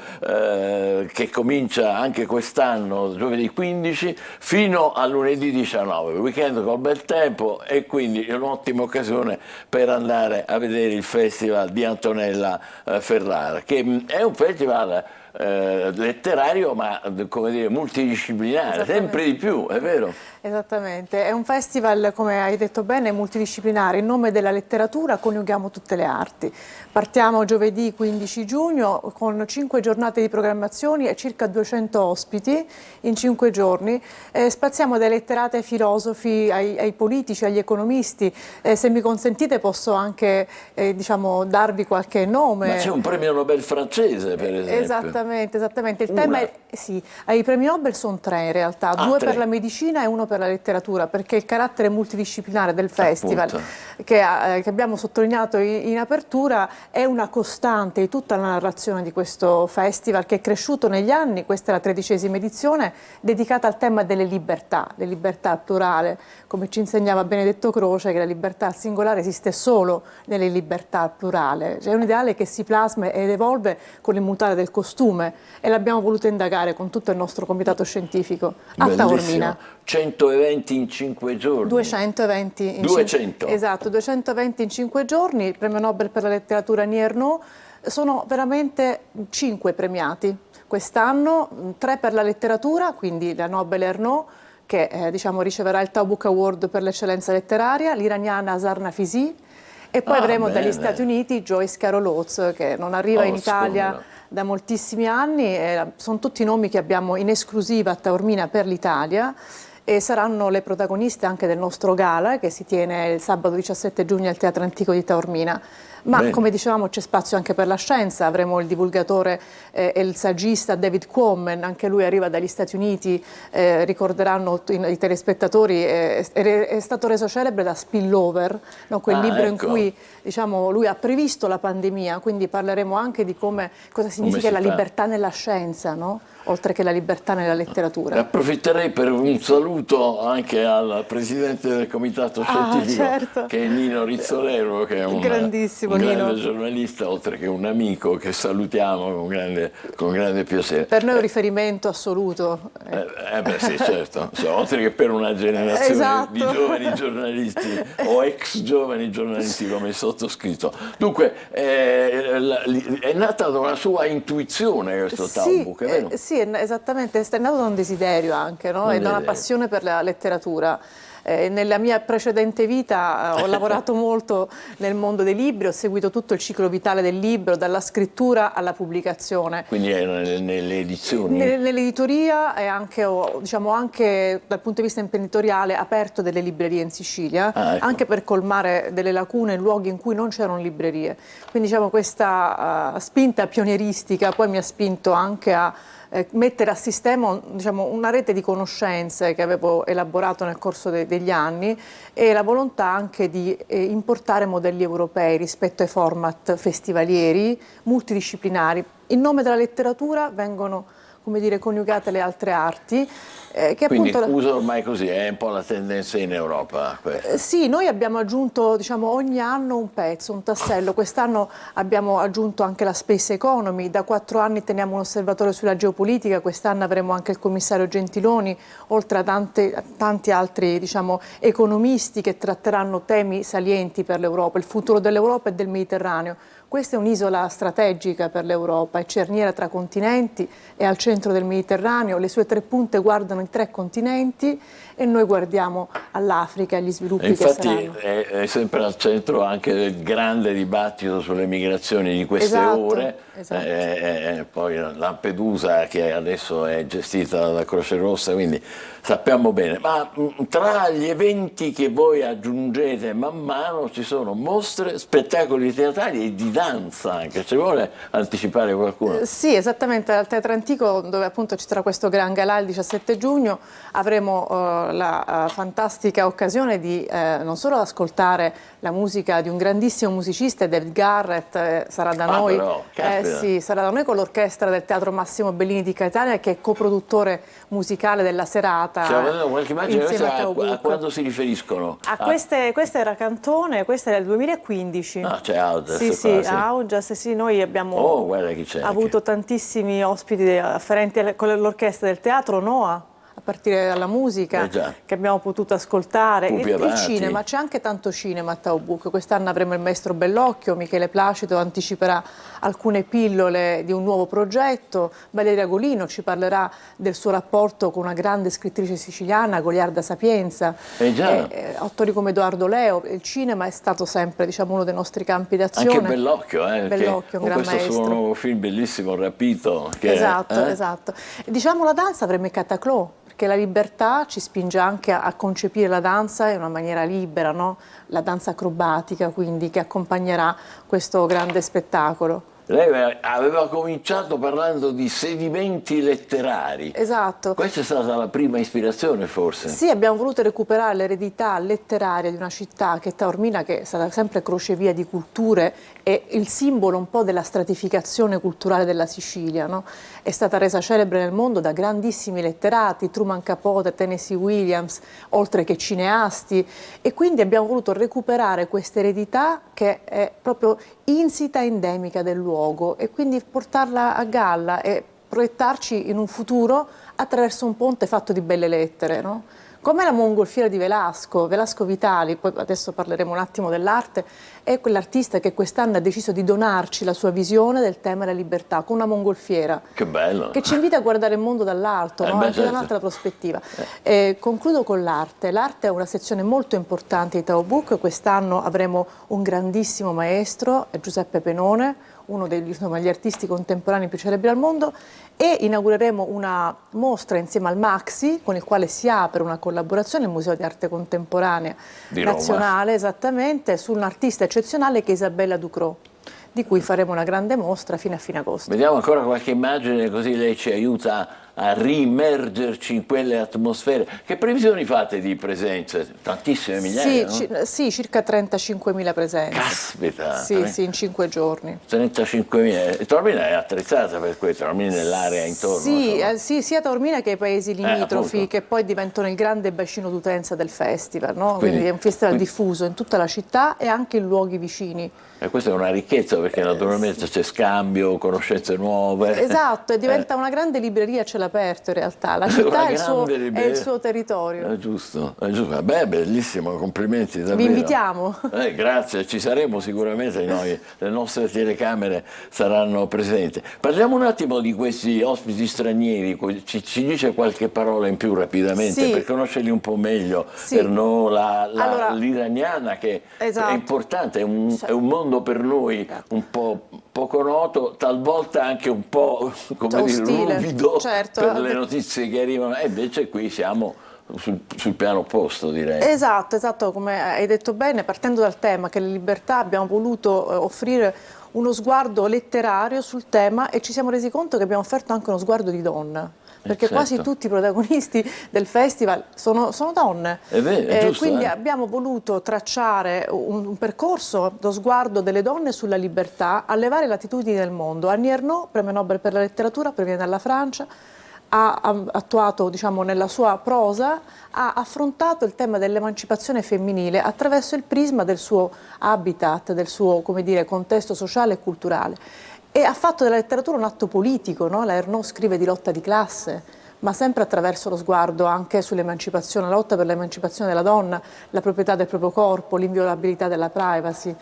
che comincia anche quest'anno giovedì 15 fino a lunedì 19, weekend col bel tempo, e quindi è un'ottima occasione per andare a vedere il festival di Antonella Ferrara, che è un festival letterario, ma come dire, multidisciplinare, sempre di più, è vero? Esattamente, è un festival, come hai detto bene, multidisciplinare. In nome della letteratura coniughiamo tutte le arti. Partiamo giovedì 15 giugno con 5 giornate di programmazioni e circa 200 ospiti in 5 giorni. Spaziamo dai letterati ai filosofi, ai politici, agli economisti. Se mi consentite posso anche diciamo, darvi qualche nome. Ma c'è un premio Nobel francese, per esempio. Esattamente. Il tema è, sì, i premi Nobel sono 3 in realtà, 2 per la medicina e 1 per la letteratura, perché il carattere multidisciplinare del festival che abbiamo sottolineato in apertura è una costante di tutta la narrazione di questo festival, che è cresciuto negli anni. Questa è la 13ª edizione dedicata al tema delle libertà plurale, come ci insegnava Benedetto Croce, che la libertà al singolare esiste solo nelle libertà al plurale. Cioè è un ideale che si plasma ed evolve con il mutare del costume, e l'abbiamo voluto indagare con tutto il nostro comitato scientifico a Taormina. 100 eventi in 5 giorni. 200 eventi in 200. Esatto, 200 eventi in 5 giorni. Il premio Nobel per la letteratura Annie Ernaux, sono veramente 5 premiati quest'anno, 3 per la letteratura, quindi la Nobel Ernaux, che diciamo riceverà il Tao Book Award per l'eccellenza letteraria, l'iraniana Azar Nafisi, e poi avremo dagli Stati Uniti Joyce Carol Oates, che non arriva in Italia da moltissimi anni. Sono tutti nomi che abbiamo in esclusiva a Taormina per l'Italia, e saranno le protagoniste anche del nostro gala, che si tiene il sabato 17 giugno al Teatro Antico di Taormina. Ma come dicevamo c'è spazio anche per la scienza. Avremo il divulgatore e il saggista David Quammen, anche lui arriva dagli Stati Uniti, ricorderanno i telespettatori, è stato reso celebre da Spillover, no? Quel libro in cui diciamo, lui ha previsto la pandemia, quindi parleremo anche di cosa significa la libertà nella scienza, no? Oltre che la libertà nella letteratura. Approfitterei per un saluto anche al presidente del comitato scientifico, che è Nino Rizzolero, che è un grande giornalista, oltre che un amico che salutiamo con grande piacere. Per noi è un riferimento assoluto. Sì, certo, oltre che per una generazione di giovani giornalisti o ex giovani giornalisti come il sottoscritto. Dunque, è nata da una sua intuizione questo Tao Book, è vero? Sì, esattamente, è nato da un desiderio anche, no? E da una passione per la letteratura. Nella mia precedente vita ho lavorato molto nel mondo dei libri, ho seguito tutto il ciclo vitale del libro, dalla scrittura alla pubblicazione. Quindi nelle edizioni? Nell'editoria, e anche, diciamo, anche dal punto di vista imprenditoriale, aperto delle librerie in Sicilia, anche per colmare delle lacune in luoghi in cui non c'erano librerie. Quindi diciamo, questa spinta pionieristica poi mi ha spinto anche a mettere a sistema diciamo, una rete di conoscenze che avevo elaborato nel corso degli anni, e la volontà anche di importare modelli europei rispetto ai format festivalieri multidisciplinari. In nome della letteratura vengono, come dire, coniugate le altre arti. Quindi uso ormai così, è un po' la tendenza in Europa. Sì, noi abbiamo aggiunto diciamo, ogni anno un pezzo, un tassello. Quest'anno abbiamo aggiunto anche la Space Economy, da 4 anni teniamo un osservatorio sulla geopolitica, quest'anno avremo anche il commissario Gentiloni, oltre a tanti altri diciamo, economisti che tratteranno temi salienti per l'Europa, il futuro dell'Europa e del Mediterraneo. Questa è un'isola strategica per l'Europa, è cerniera tra continenti, è al centro del Mediterraneo, le sue 3 punte guardano i 3 continenti, e noi guardiamo all'Africa e agli sviluppi che saranno. Infatti è sempre al centro anche del grande dibattito sulle migrazioni di queste ore. Poi Lampedusa, che adesso è gestita dalla Croce Rossa, quindi sappiamo bene. Ma tra gli eventi che voi aggiungete man mano ci sono mostre, spettacoli teatrali e di danza anche. Ci vuole anticipare qualcuno? Sì, esattamente, al Teatro Antico, dove appunto ci sarà questo gran galà il 17 giugno, avremo la fantastica occasione di non solo ascoltare la musica di un grandissimo musicista, David Garrett, sarà da noi. Però, sì, sarà da noi con l'orchestra del Teatro Massimo Bellini di Catania, che è coproduttore musicale della serata. Qualche immagine, a quando si riferiscono? Questa era Cantone, questa era del 2015. C'è Augias. Sì, Augias, sì, noi abbiamo guarda chi c'è avuto tantissimi ospiti afferenti con l'orchestra del teatro. Noah ha partire dalla musica già. che abbiamo potuto ascoltare, Pupi il Avati. cinema, c'è anche tanto cinema a Taubouk. Quest'anno avremo il maestro Bellocchio, Michele Placido anticiperà alcune pillole di un nuovo progetto, Valeria Golino ci parlerà del suo rapporto con una grande scrittrice siciliana, Goliarda Sapienza, già. autori come Edoardo Leo. Il cinema è stato sempre, diciamo, uno dei nostri campi d'azione. Anche Bellocchio, Bellocchio, un con gran questo suo maestro. nuovo film bellissimo, Rapito. Che Esatto, esatto. E diciamo la danza avremo i Cataclò, perché la libertà ci spinge anche a concepire la danza in una maniera libera, no? La danza acrobatica, quindi, che accompagnerà questo grande spettacolo. Lei aveva cominciato parlando di sedimenti letterari. Esatto. Questa è stata la prima ispirazione, forse? Sì, abbiamo voluto recuperare l'eredità letteraria di una città che è Taormina, che è stata sempre crocevia di culture e il simbolo un po' della stratificazione culturale della Sicilia, no? È stata resa celebre nel mondo da grandissimi letterati, Truman Capote, Tennessee Williams, oltre che cineasti, e quindi abbiamo voluto recuperare questa eredità che è proprio insita, endemica del luogo, e quindi portarla a galla e proiettarci in un futuro attraverso un ponte fatto di belle lettere, no? Come la mongolfiera di Velasco Vitali, poi adesso parleremo un attimo dell'arte, è quell'artista che quest'anno ha deciso di donarci la sua visione del tema della libertà con una mongolfiera. Che bello! Che ci invita a guardare il mondo dall'alto, no? Anche da un'altra prospettiva. Concludo con l'arte. L'arte è una sezione molto importante di Taubouk. Quest'anno avremo un grandissimo maestro, Giuseppe Penone, uno degli artisti contemporanei più celebri al mondo, e inaugureremo una mostra insieme al Maxi, con il quale si apre una collaborazione, il Museo di Arte Contemporanea di Roma. Nazionale, esattamente, su un artista eccezionale che è Isabella Ducrot, di cui faremo una grande mostra fino a fine agosto. Vediamo ancora qualche immagine, così lei ci aiuta a rimergerci in quelle atmosfere. Che previsioni fate di presenze? Tantissime migliaia, Sì, no? sì, circa 35.000 presenze. Caspita! Sì, in 5 giorni. 35.000. E Taormina è attrezzata per questo, Taormina nell'area intorno. Sì, sì, sia Taormina che i paesi limitrofi, appunto. che poi diventano il grande bacino d'utenza del festival, no? Quindi Quindi è un festival diffuso in tutta la città e anche in luoghi vicini. E questa è una ricchezza, perché naturalmente c'è scambio, conoscenze nuove. Esatto, e diventa una grande libreria a cielo aperto in realtà. La città è il suo territorio. È giusto, è giusto. Beh, bellissimo, complimenti davvero. Vi invitiamo. Grazie, ci saremo sicuramente noi, le nostre telecamere saranno presenti. Parliamo un attimo di questi ospiti stranieri, ci dice qualche parola in più rapidamente, Sì. per conoscerli un po' meglio, Sì. per noi Allora, l'iraniana, che esatto. è importante, è un mondo per noi un po' poco noto, talvolta anche un po' come dire, ostile, ruvido, certo. per le notizie che arrivano, e invece qui siamo sul piano opposto, direi. Esatto, come hai detto bene, partendo dal tema che le libertà, abbiamo voluto offrire uno sguardo letterario sul tema, e ci siamo resi conto che abbiamo offerto anche uno sguardo di donna. Perché certo. quasi tutti i protagonisti del festival sono donne. È vero, è giusto, quindi abbiamo voluto tracciare un percorso, lo sguardo delle donne sulla libertà, a le varie latitudini del mondo. Annie Ernaux, premio Nobel per la letteratura, proviene dalla Francia, ha attuato, diciamo, nella sua prosa, ha affrontato il tema dell'emancipazione femminile attraverso il prisma del suo habitat, del suo, come dire, contesto sociale e culturale. E ha fatto della letteratura un atto politico, no? La Ernaux scrive di lotta di classe, ma sempre attraverso lo sguardo anche sull'emancipazione, la lotta per l'emancipazione della donna, la proprietà del proprio corpo, l'inviolabilità della privacy.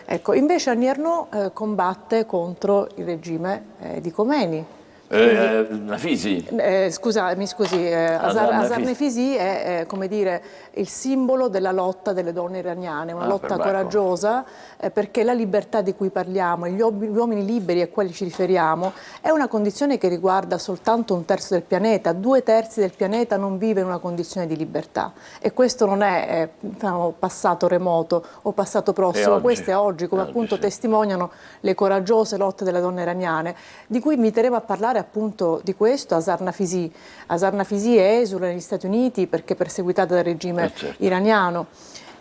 Ecco, invece Annie Ernaux combatte contro il regime di Khomeini. Nafisi. Mi scusi, Azar Nefisi è, come dire, il simbolo della lotta delle donne iraniane, una lotta coraggiosa, perché la libertà di cui parliamo, gli uomini liberi a quali ci riferiamo, è una condizione che riguarda soltanto 1/3 del pianeta. 2/3 del pianeta non vive in una condizione di libertà, e questo non è passato remoto o passato prossimo, questo è oggi, come appunto testimoniano le coraggiose lotte delle donne iraniane, di cui inviteremo a parlare appunto di questo Azar Nafisi. Azar Nafisi esula negli Stati Uniti perché perseguitata dal regime iraniano.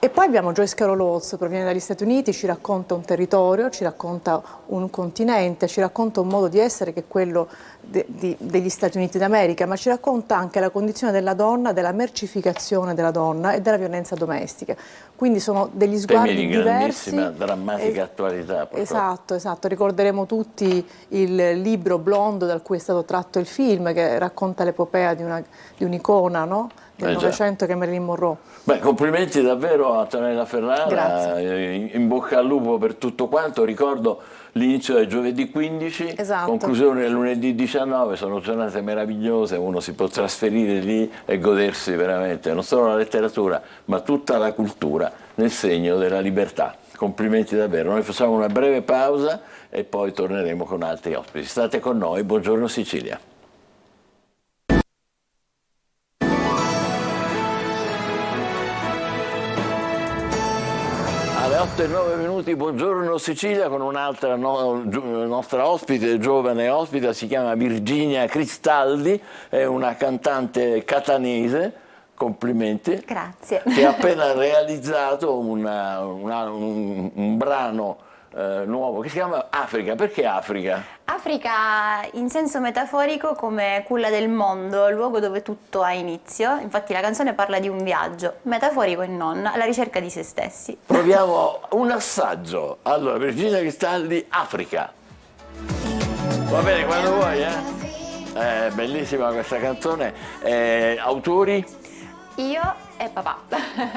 E poi abbiamo Joyce Carol Oates, proviene dagli Stati Uniti, ci racconta un territorio, ci racconta un continente, ci racconta un modo di essere che è quello degli Stati Uniti d'America, ma ci racconta anche la condizione della donna, della mercificazione della donna e della violenza domestica. Quindi sono degli sguardi Temi di diversi. grandissima, drammatica attualità. Esatto, esatto. Ricorderemo tutti il libro Blondo da cui è stato tratto il film, che racconta l'epopea di un'icona, no? Del Novecento, che è Marilyn Monroe. Beh, complimenti davvero a Antonella Ferrara. Grazie. In bocca al lupo per tutto quanto. Ricordo l'inizio del giovedì 15, Esatto. conclusione del lunedì 19, sono giornate meravigliose, uno si può trasferire lì e godersi veramente non solo la letteratura ma tutta la cultura nel segno della libertà. Complimenti davvero. Noi facciamo una breve pausa e poi torneremo con altri ospiti. State con noi, buongiorno Sicilia. Alle 8:09, buongiorno Sicilia, con un'altra nostra ospite, giovane ospite, si chiama Virginia Cristaldi, è una cantante catanese, complimenti. Grazie. Che ha appena realizzato un brano nuovo che si chiama Africa. Perché Africa? Africa in senso metaforico come culla del mondo, luogo dove tutto ha inizio. Infatti la canzone parla di un viaggio, metaforico e non, alla ricerca di se stessi. Proviamo un assaggio. Allora, Virginia Cristaldi, Africa. Va bene, quando vuoi, eh? Bellissima questa canzone. Autori? Io e papà.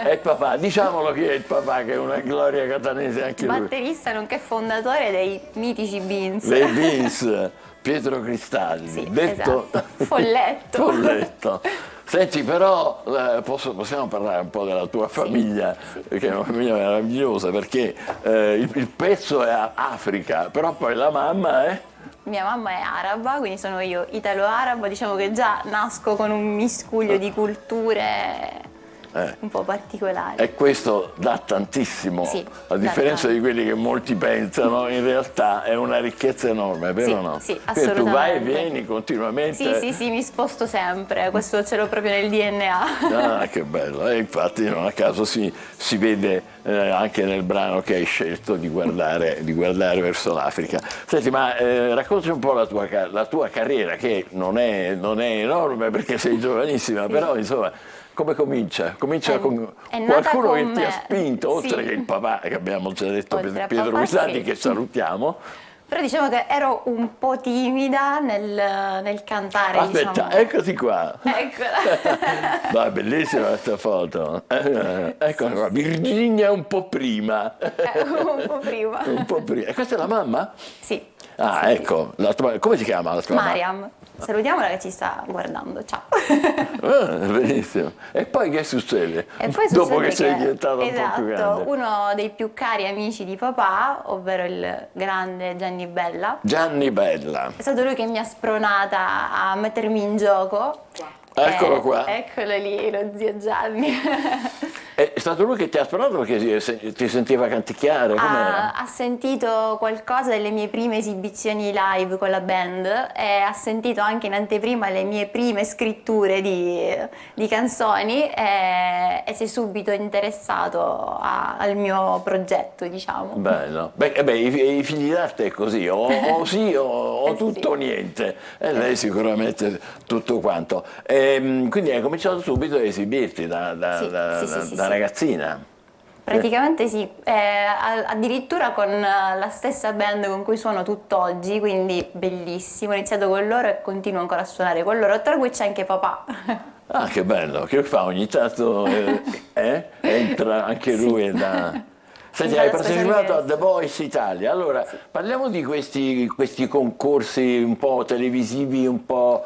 E papà, diciamolo chi è il papà, che è una gloria catanese anche lui. Batterista nonché fondatore dei mitici Beans. Dei Beans, Pietro Cristaldi, Sì, detto esatto. Folletto. Folletto. Senti, però possiamo parlare un po' della tua famiglia, che è una famiglia meravigliosa, perché il pezzo è Africa, però poi la mamma è... Mia mamma è araba, quindi sono io italo-araba, diciamo che già nasco con un miscuglio di culture un po' particolari. E questo dà tantissimo, Sì, a differenza dà di quelli che molti pensano, in realtà è una ricchezza enorme, vero o no? Sì, Quindi assolutamente. tu vai e vieni continuamente. Sì, mi sposto sempre, questo ce l'ho proprio nel DNA. Ah, che bello, e infatti non a caso si vede anche nel brano che hai scelto di guardare verso l'Africa. Senti, ma raccontaci un po' la tua carriera, che non è enorme perché sei giovanissima, però insomma, come comincia? Comincia con qualcuno che ti ha spinto, oltre che il papà, che abbiamo già detto, Pietro Cristaldi, che salutiamo. Però diciamo che ero un po' timida nel cantare. Aspetta, diciamo. Eccoti qua. Eccola. Va, bellissima questa foto. Eccola qua, Virginia un po' prima. Un po' prima. Un po' prima. E questa è la mamma? Sì. Ah, sì, ecco, come si chiama la tua mamma? Mariam. Salutiamola che ci sta guardando, ciao. Benissimo. E poi che succede? E poi Dopo che succede sei diventata un po' più grande. esatto, uno dei più cari amici di papà, ovvero il grande Gianni Bella, Gianni Bella. è stato lui che mi ha spronata a mettermi in gioco. Eccolo qua. Eccolo lì, lo zio Gianni. È stato lui che ti ha sparato perché ti sentiva canticchiare? Com'era? Ha sentito qualcosa delle mie prime esibizioni live con la band e ha sentito anche in anteprima le mie prime scritture di canzoni e si è subito interessato al mio progetto, diciamo. Bello. I figli d'arte è così, o sì o tutto o niente. E lei sicuramente tutto quanto. Quindi hai cominciato subito a esibirti da ragazzina. Praticamente sì, addirittura con la stessa band con cui suono tutt'oggi, quindi bellissimo. Ho iniziato con loro e continuo ancora a suonare con loro, tra cui c'è anche papà. Ah, che bello, che fa ogni tanto? Entra anche lui Senti, hai partecipato a The Voice Italia. Allora, parliamo di questi concorsi un po' televisivi, un po'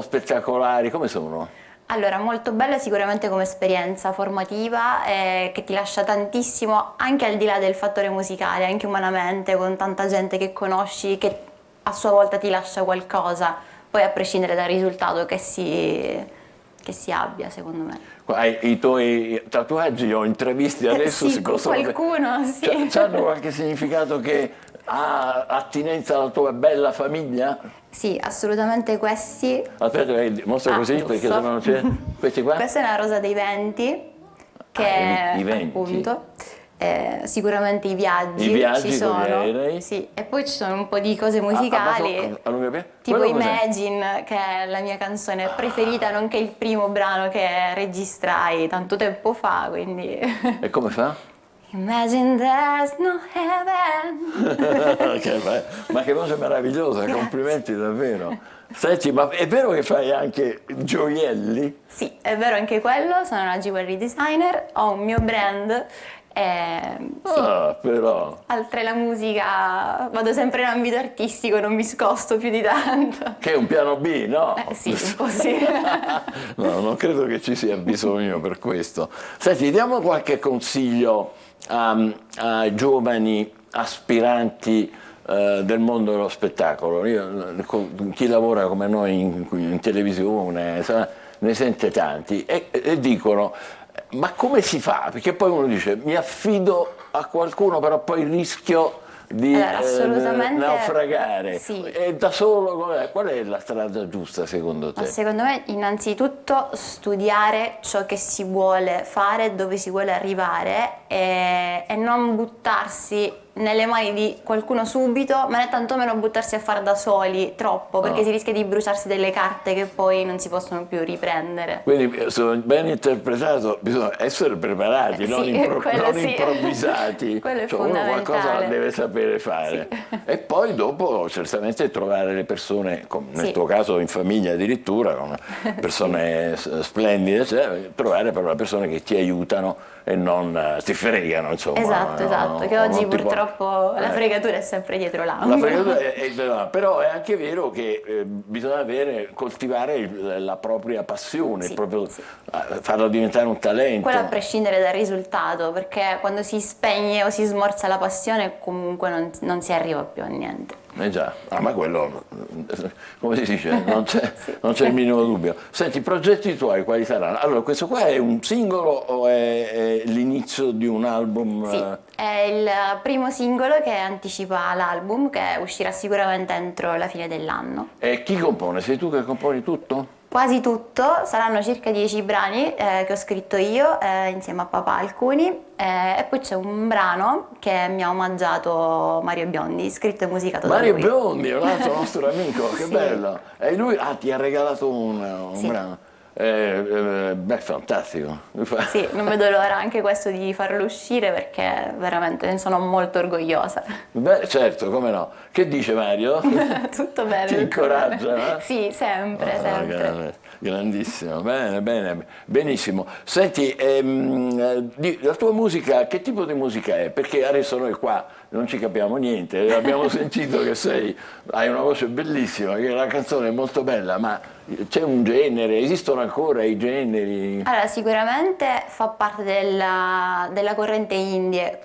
spettacolari, come sono? Allora, molto bella sicuramente come esperienza formativa che ti lascia tantissimo, anche al di là del fattore musicale, anche umanamente, con tanta gente che conosci, che a sua volta ti lascia qualcosa, poi a prescindere dal risultato che si abbia, secondo me. I tuoi tatuaggi o interviste adesso sì, si possono... qualcuno, sì. Hanno qualche significato che ha attinenza alla tua bella famiglia? Sì, assolutamente questi. Aspetta, mostra così giusto. perché se no non c'è... Questi qua? Questa è una rosa dei venti, che i venti. appunto sicuramente i viaggi, I viaggi ci con gli sono, aerei. sì, e poi ci sono un po' di cose musicali, a Lunga Piana? tipo Quello cos'è? Imagine, che è la mia canzone preferita, nonché il primo brano che registrai tanto tempo fa, quindi E come fa? Imagine there's no heaven. Ma che voce meravigliosa, complimenti davvero. Senti, ma è vero che fai anche gioielli? Sì, è vero anche quello, sono una jewelry designer, ho un mio brand. Sì. Ah, però. Oltre la musica vado sempre in ambito artistico, non mi scosto più di tanto. Che è un piano B, no? Sì, un po' sì. No, non credo che ci sia bisogno per questo. Senti, diamo qualche consiglio a giovani aspiranti del mondo dello spettacolo. Chi lavora come noi in televisione ne sente tanti e dicono: ma come si fa? Perché poi uno dice mi affido a qualcuno, però poi rischio di assolutamente naufragare. sì. E da solo qual è la strada giusta secondo te? Ma secondo me innanzitutto studiare ciò che si vuole fare, dove si vuole arrivare e non buttarsi nelle mani di qualcuno subito, ma né tantomeno buttarsi a fare da soli troppo, perché si rischia di bruciarsi delle carte che poi non si possono più riprendere. Quindi, se ho ben interpretato, bisogna essere preparati, non, sì, non sì. improvvisati. Quello è Cioè, uno qualcosa fondamentale. deve sapere fare. Sì. E poi dopo certamente trovare le persone, nel Sì. tuo caso in famiglia addirittura, con persone splendide, cioè, trovare però le persone che ti aiutano e non ti fregano, insomma. Esatto, che oggi purtroppo la fregatura è sempre dietro La l'angolo. fregatura però è anche vero che bisogna coltivare la propria passione, Sì, sì. Farlo diventare un talento. Quello a prescindere dal risultato, perché quando si spegne o si smorza la passione comunque non si arriva più a niente. Già, ma quello, come si dice, non c'è il minimo dubbio. Senti, i progetti tuoi quali saranno? Allora, questo qua è un singolo o è l'inizio di un album? Sì, è il primo singolo che anticipa l'album, che uscirà sicuramente entro la fine dell'anno. E chi compone? Sei tu che componi tutto? Quasi tutto, saranno circa 10 brani che ho scritto io insieme a papà alcuni e poi c'è un brano che mi ha omaggiato Mario Biondi, scritto e musicato da Mario lui. Biondi, un altro nostro amico, che Sì. bello! E lui ti ha regalato un Sì. brano. Fantastico. Sì, non vedo l'ora anche questo di farlo uscire perché veramente ne sono molto orgogliosa. Beh, certo, come no. Che dice Mario? Tutto bene. Ti tutto incoraggia, bene. no? Sì, sempre, sempre. Grandissimo, bene, benissimo. Senti, la tua musica, che tipo di musica è? Perché adesso noi qua non ci capiamo niente, abbiamo sentito che hai una voce bellissima, che la canzone è molto bella, ma c'è un genere, esistono ancora i generi? Allora, sicuramente fa parte della corrente indie.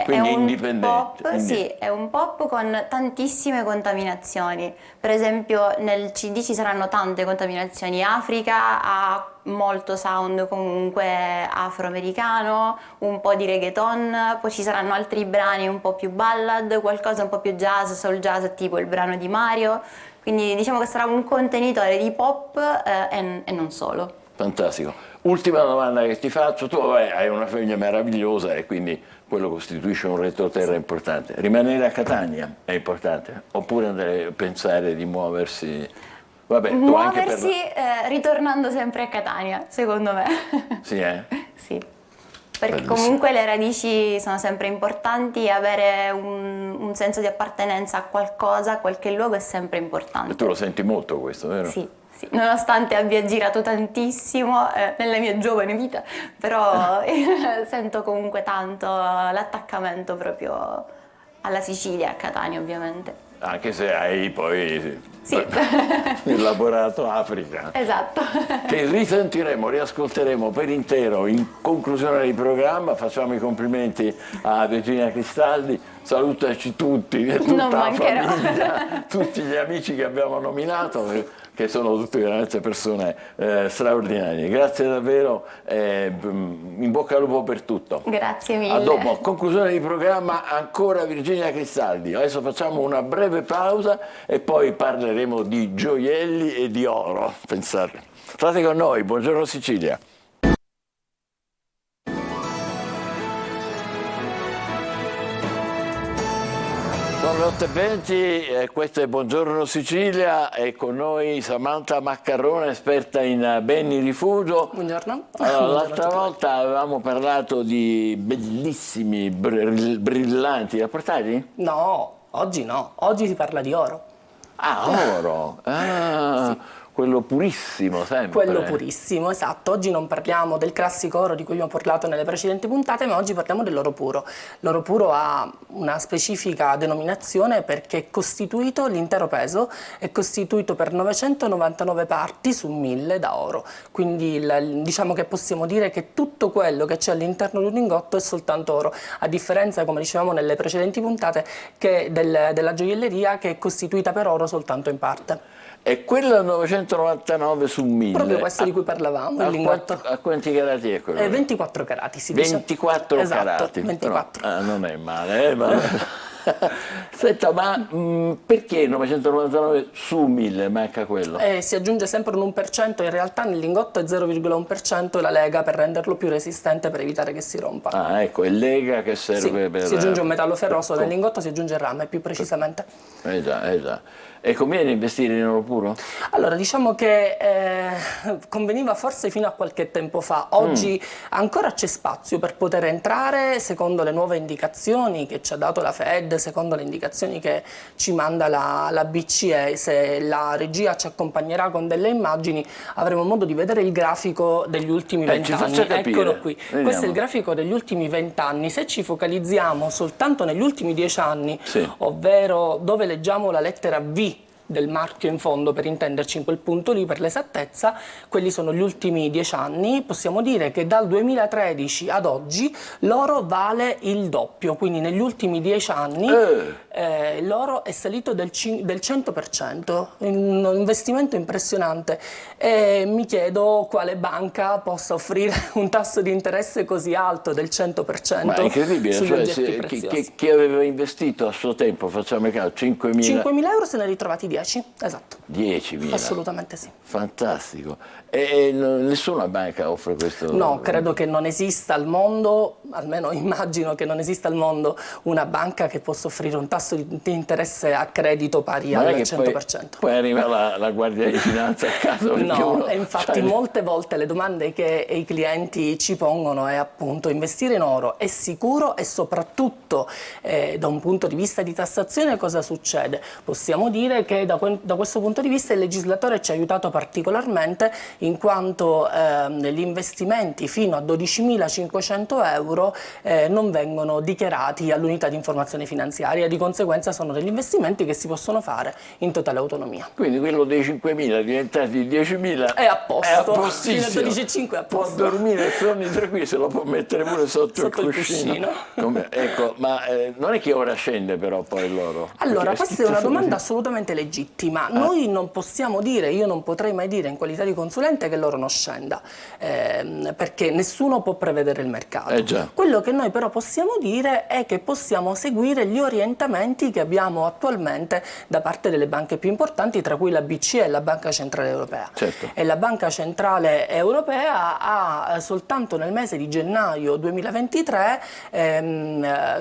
Quindi è un indipendente, pop, sì, è un pop con tantissime contaminazioni. Per esempio nel CD ci saranno tante contaminazioni. Africa ha molto sound comunque afroamericano, un po' di reggaeton, poi ci saranno altri brani un po' più ballad, qualcosa un po' più jazz, soul jazz, tipo il brano di Mario. Quindi diciamo che sarà un contenitore di pop e non solo. Fantastico. Ultima domanda che ti faccio, tu hai una famiglia meravigliosa e quindi quello costituisce un retroterra importante. Rimanere a Catania è importante? Oppure pensare di muoversi? Vabbè, tu anche Muoversi ritornando sempre a Catania, secondo me. Sì, Sì. Perché Bellissimo. comunque le radici sono sempre importanti, avere un senso di appartenenza a qualcosa, a qualche luogo è sempre importante. E tu lo senti molto questo, vero? Sì, sì. Nonostante abbia girato tantissimo nella mia giovane vita, però sento comunque tanto l'attaccamento proprio alla Sicilia, a Catania ovviamente. Anche se hai poi Sì. elaborato Africa. Esatto. Che risentiremo, riascolteremo per intero in conclusione del programma. Facciamo i complimenti a Virginia Cristaldi, salutaci tutti, tutta Non la mancherò. famiglia, tutti gli amici che abbiamo nominato, che sono tutte veramente persone straordinarie. Grazie davvero, in bocca al lupo per tutto. Grazie mille. A dopo, conclusione di programma, ancora Virginia Cristaldi. Adesso facciamo una breve pausa e poi parleremo di gioielli e di oro. Pensate. State con noi, buongiorno Sicilia. 8:20, questo è Buongiorno Sicilia e con noi Samantha Maccarrone, esperta in beni rifugio. Buongiorno. Allora, l'altra volta avevamo parlato di bellissimi, brillanti, li ha portati? No, oggi no, oggi si parla di oro. Ah, oro! Ah, Sì. quello purissimo sempre. Quello purissimo, esatto. Oggi non parliamo del classico oro di cui abbiamo parlato nelle precedenti puntate, ma oggi parliamo dell'oro puro. L'oro puro ha una specifica denominazione perché è costituito, l'intero peso è costituito per 999 parti su 1000 da oro. Quindi diciamo che possiamo dire che tutto quello che c'è all'interno di un lingotto è soltanto oro, a differenza, come dicevamo nelle precedenti puntate, che della gioielleria, che è costituita per oro soltanto in parte. E quello 999 su 1000. Proprio questo di cui parlavamo, il lingotto. A quanti carati è quello? 24 carati si dice. 24 esatto, carati. 24. Però, non è male, Senta, ma perché 999 su 1000 manca quello? Si aggiunge sempre un 1%, in realtà nel lingotto è 0,1% la lega per renderlo più resistente, per evitare che si rompa. Ah, ecco, è lega che serve Sì, per... si aggiunge un metallo ferroso, nel lingotto si aggiunge il rame più precisamente. Già. E conviene investire in oro puro? Allora, diciamo che conveniva forse fino a qualche tempo fa. Oggi ancora c'è spazio per poter entrare, secondo le nuove indicazioni che ci ha dato la Fed, secondo le indicazioni che ci manda la BCE. Se la regia ci accompagnerà con delle immagini, avremo modo di vedere il grafico degli ultimi 20 ci anni. faccia capire. Eccolo qui. Vediamo. Questo è il grafico degli ultimi 20 anni. Se ci focalizziamo soltanto negli ultimi 10 anni, Sì. ovvero dove leggiamo la lettera V del marchio in fondo, per intenderci, in quel punto lì per l'esattezza, quelli sono gli ultimi 10 anni, possiamo dire che dal 2013 ad oggi l'oro vale il doppio, quindi negli ultimi 10 anni l'oro è salito del 100%, un investimento impressionante, e mi chiedo quale banca possa offrire un tasso di interesse così alto del 100%. Ma è incredibile, sugli cioè, oggetti preziosi. chi aveva investito a suo tempo, facciamo caso, 5.000... 5.000 euro se ne è ritrovati 10, esatto. 10.000? Assolutamente sì. Fantastico. E nessuna banca offre questo? No, credo che non esista al mondo, almeno immagino che non esista al mondo, una banca che possa offrire un tasso di interesse a credito pari al 100%. Poi arriva la Guardia di Finanza a caso. No, e infatti molte volte le domande che i clienti ci pongono è appunto: investire in oro è sicuro? E soprattutto da un punto di vista di tassazione cosa succede? Possiamo dire che da questo punto di vista il legislatore ci ha aiutato particolarmente, in quanto gli investimenti fino a 12.500 euro non vengono dichiarati all'unità di informazione finanziaria, di conseguenza sono degli investimenti che si possono fare in totale autonomia. Quindi quello dei 5.000 diventati 10.000 è a posto, è a postissimo. Fino a 12.500 è a posto. Può dormire sonni tranquilli, se lo può mettere pure sotto il cuscino. Ecco, ma non è che ora scende però poi l'oro? Allora, Perché questa è una domanda così. assolutamente legittima. Noi non possiamo dire, io non potrei mai dire in qualità di consulente che l'oro non scenda, perché nessuno può prevedere il mercato. Già. Quello che noi però possiamo dire è che possiamo seguire gli orientamenti che abbiamo attualmente da parte delle banche più importanti, tra cui la BCE e la Banca Centrale Europea. Certo. E la Banca Centrale Europea ha soltanto nel mese di gennaio 2023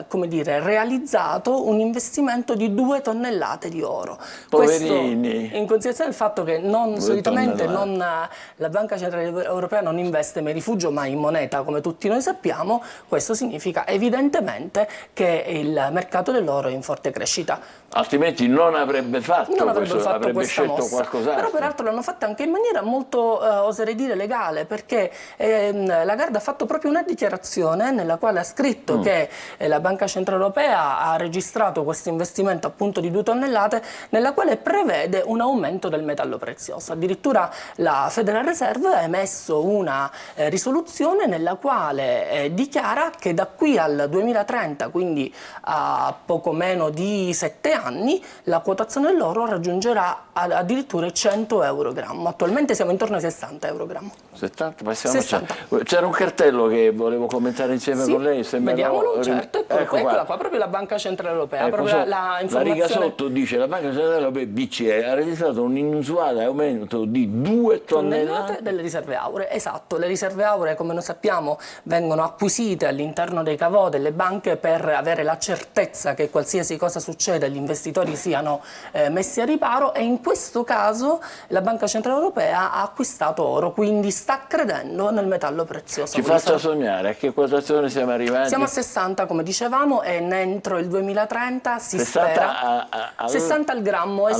come dire, realizzato un investimento di 2 tonnellate di oro. Poverini. Questo in considerazione del fatto che solitamente la Banca Centrale Europea non investe mai in rifugio, ma in moneta, come tutti noi sappiamo. Questo significa evidentemente che il mercato dell'oro è in forte crescita. Altrimenti non avrebbe fatto questo, avrebbe scelto mossa. qualcos'altro. Però peraltro l'hanno fatta anche in maniera molto, oserei dire, legale, perché Lagarde ha fatto proprio una dichiarazione nella quale ha scritto che la Banca Centrale Europea ha registrato questo investimento appunto di 2 tonnellate, nella quale prevede un aumento del metallo prezioso. Addirittura la Federal Reserve ha emesso una risoluzione nella quale dichiara che da qui al 2030, quindi a poco meno di 7 anni, la quotazione dell'oro raggiungerà addirittura i 100 euro grammo. Attualmente siamo intorno ai 60 euro grammo. 70? 60. C'era un cartello che volevo commentare insieme con lei. Vediamolo, certo, eccola qua, proprio la Banca Centrale Europea. Ecco, proprio la informazione. riga sotto dice: la Banca Centrale Europea BCE ha registrato un inusuale aumento di 2 tonnellate delle riserve auree. Esatto, le riserve auree, come noi sappiamo, vengono acquisite investite all'interno dei cavò delle banche per avere la certezza che qualsiasi cosa succeda gli investitori siano messi a riparo, e in questo caso la Banca Centrale Europea ha acquistato oro, quindi sta credendo nel metallo prezioso. Ci faccia sognare, a che quotazione siamo arrivati? Siamo a 60 come dicevamo, e entro il 2030 si 60 spera 60 al grammo, al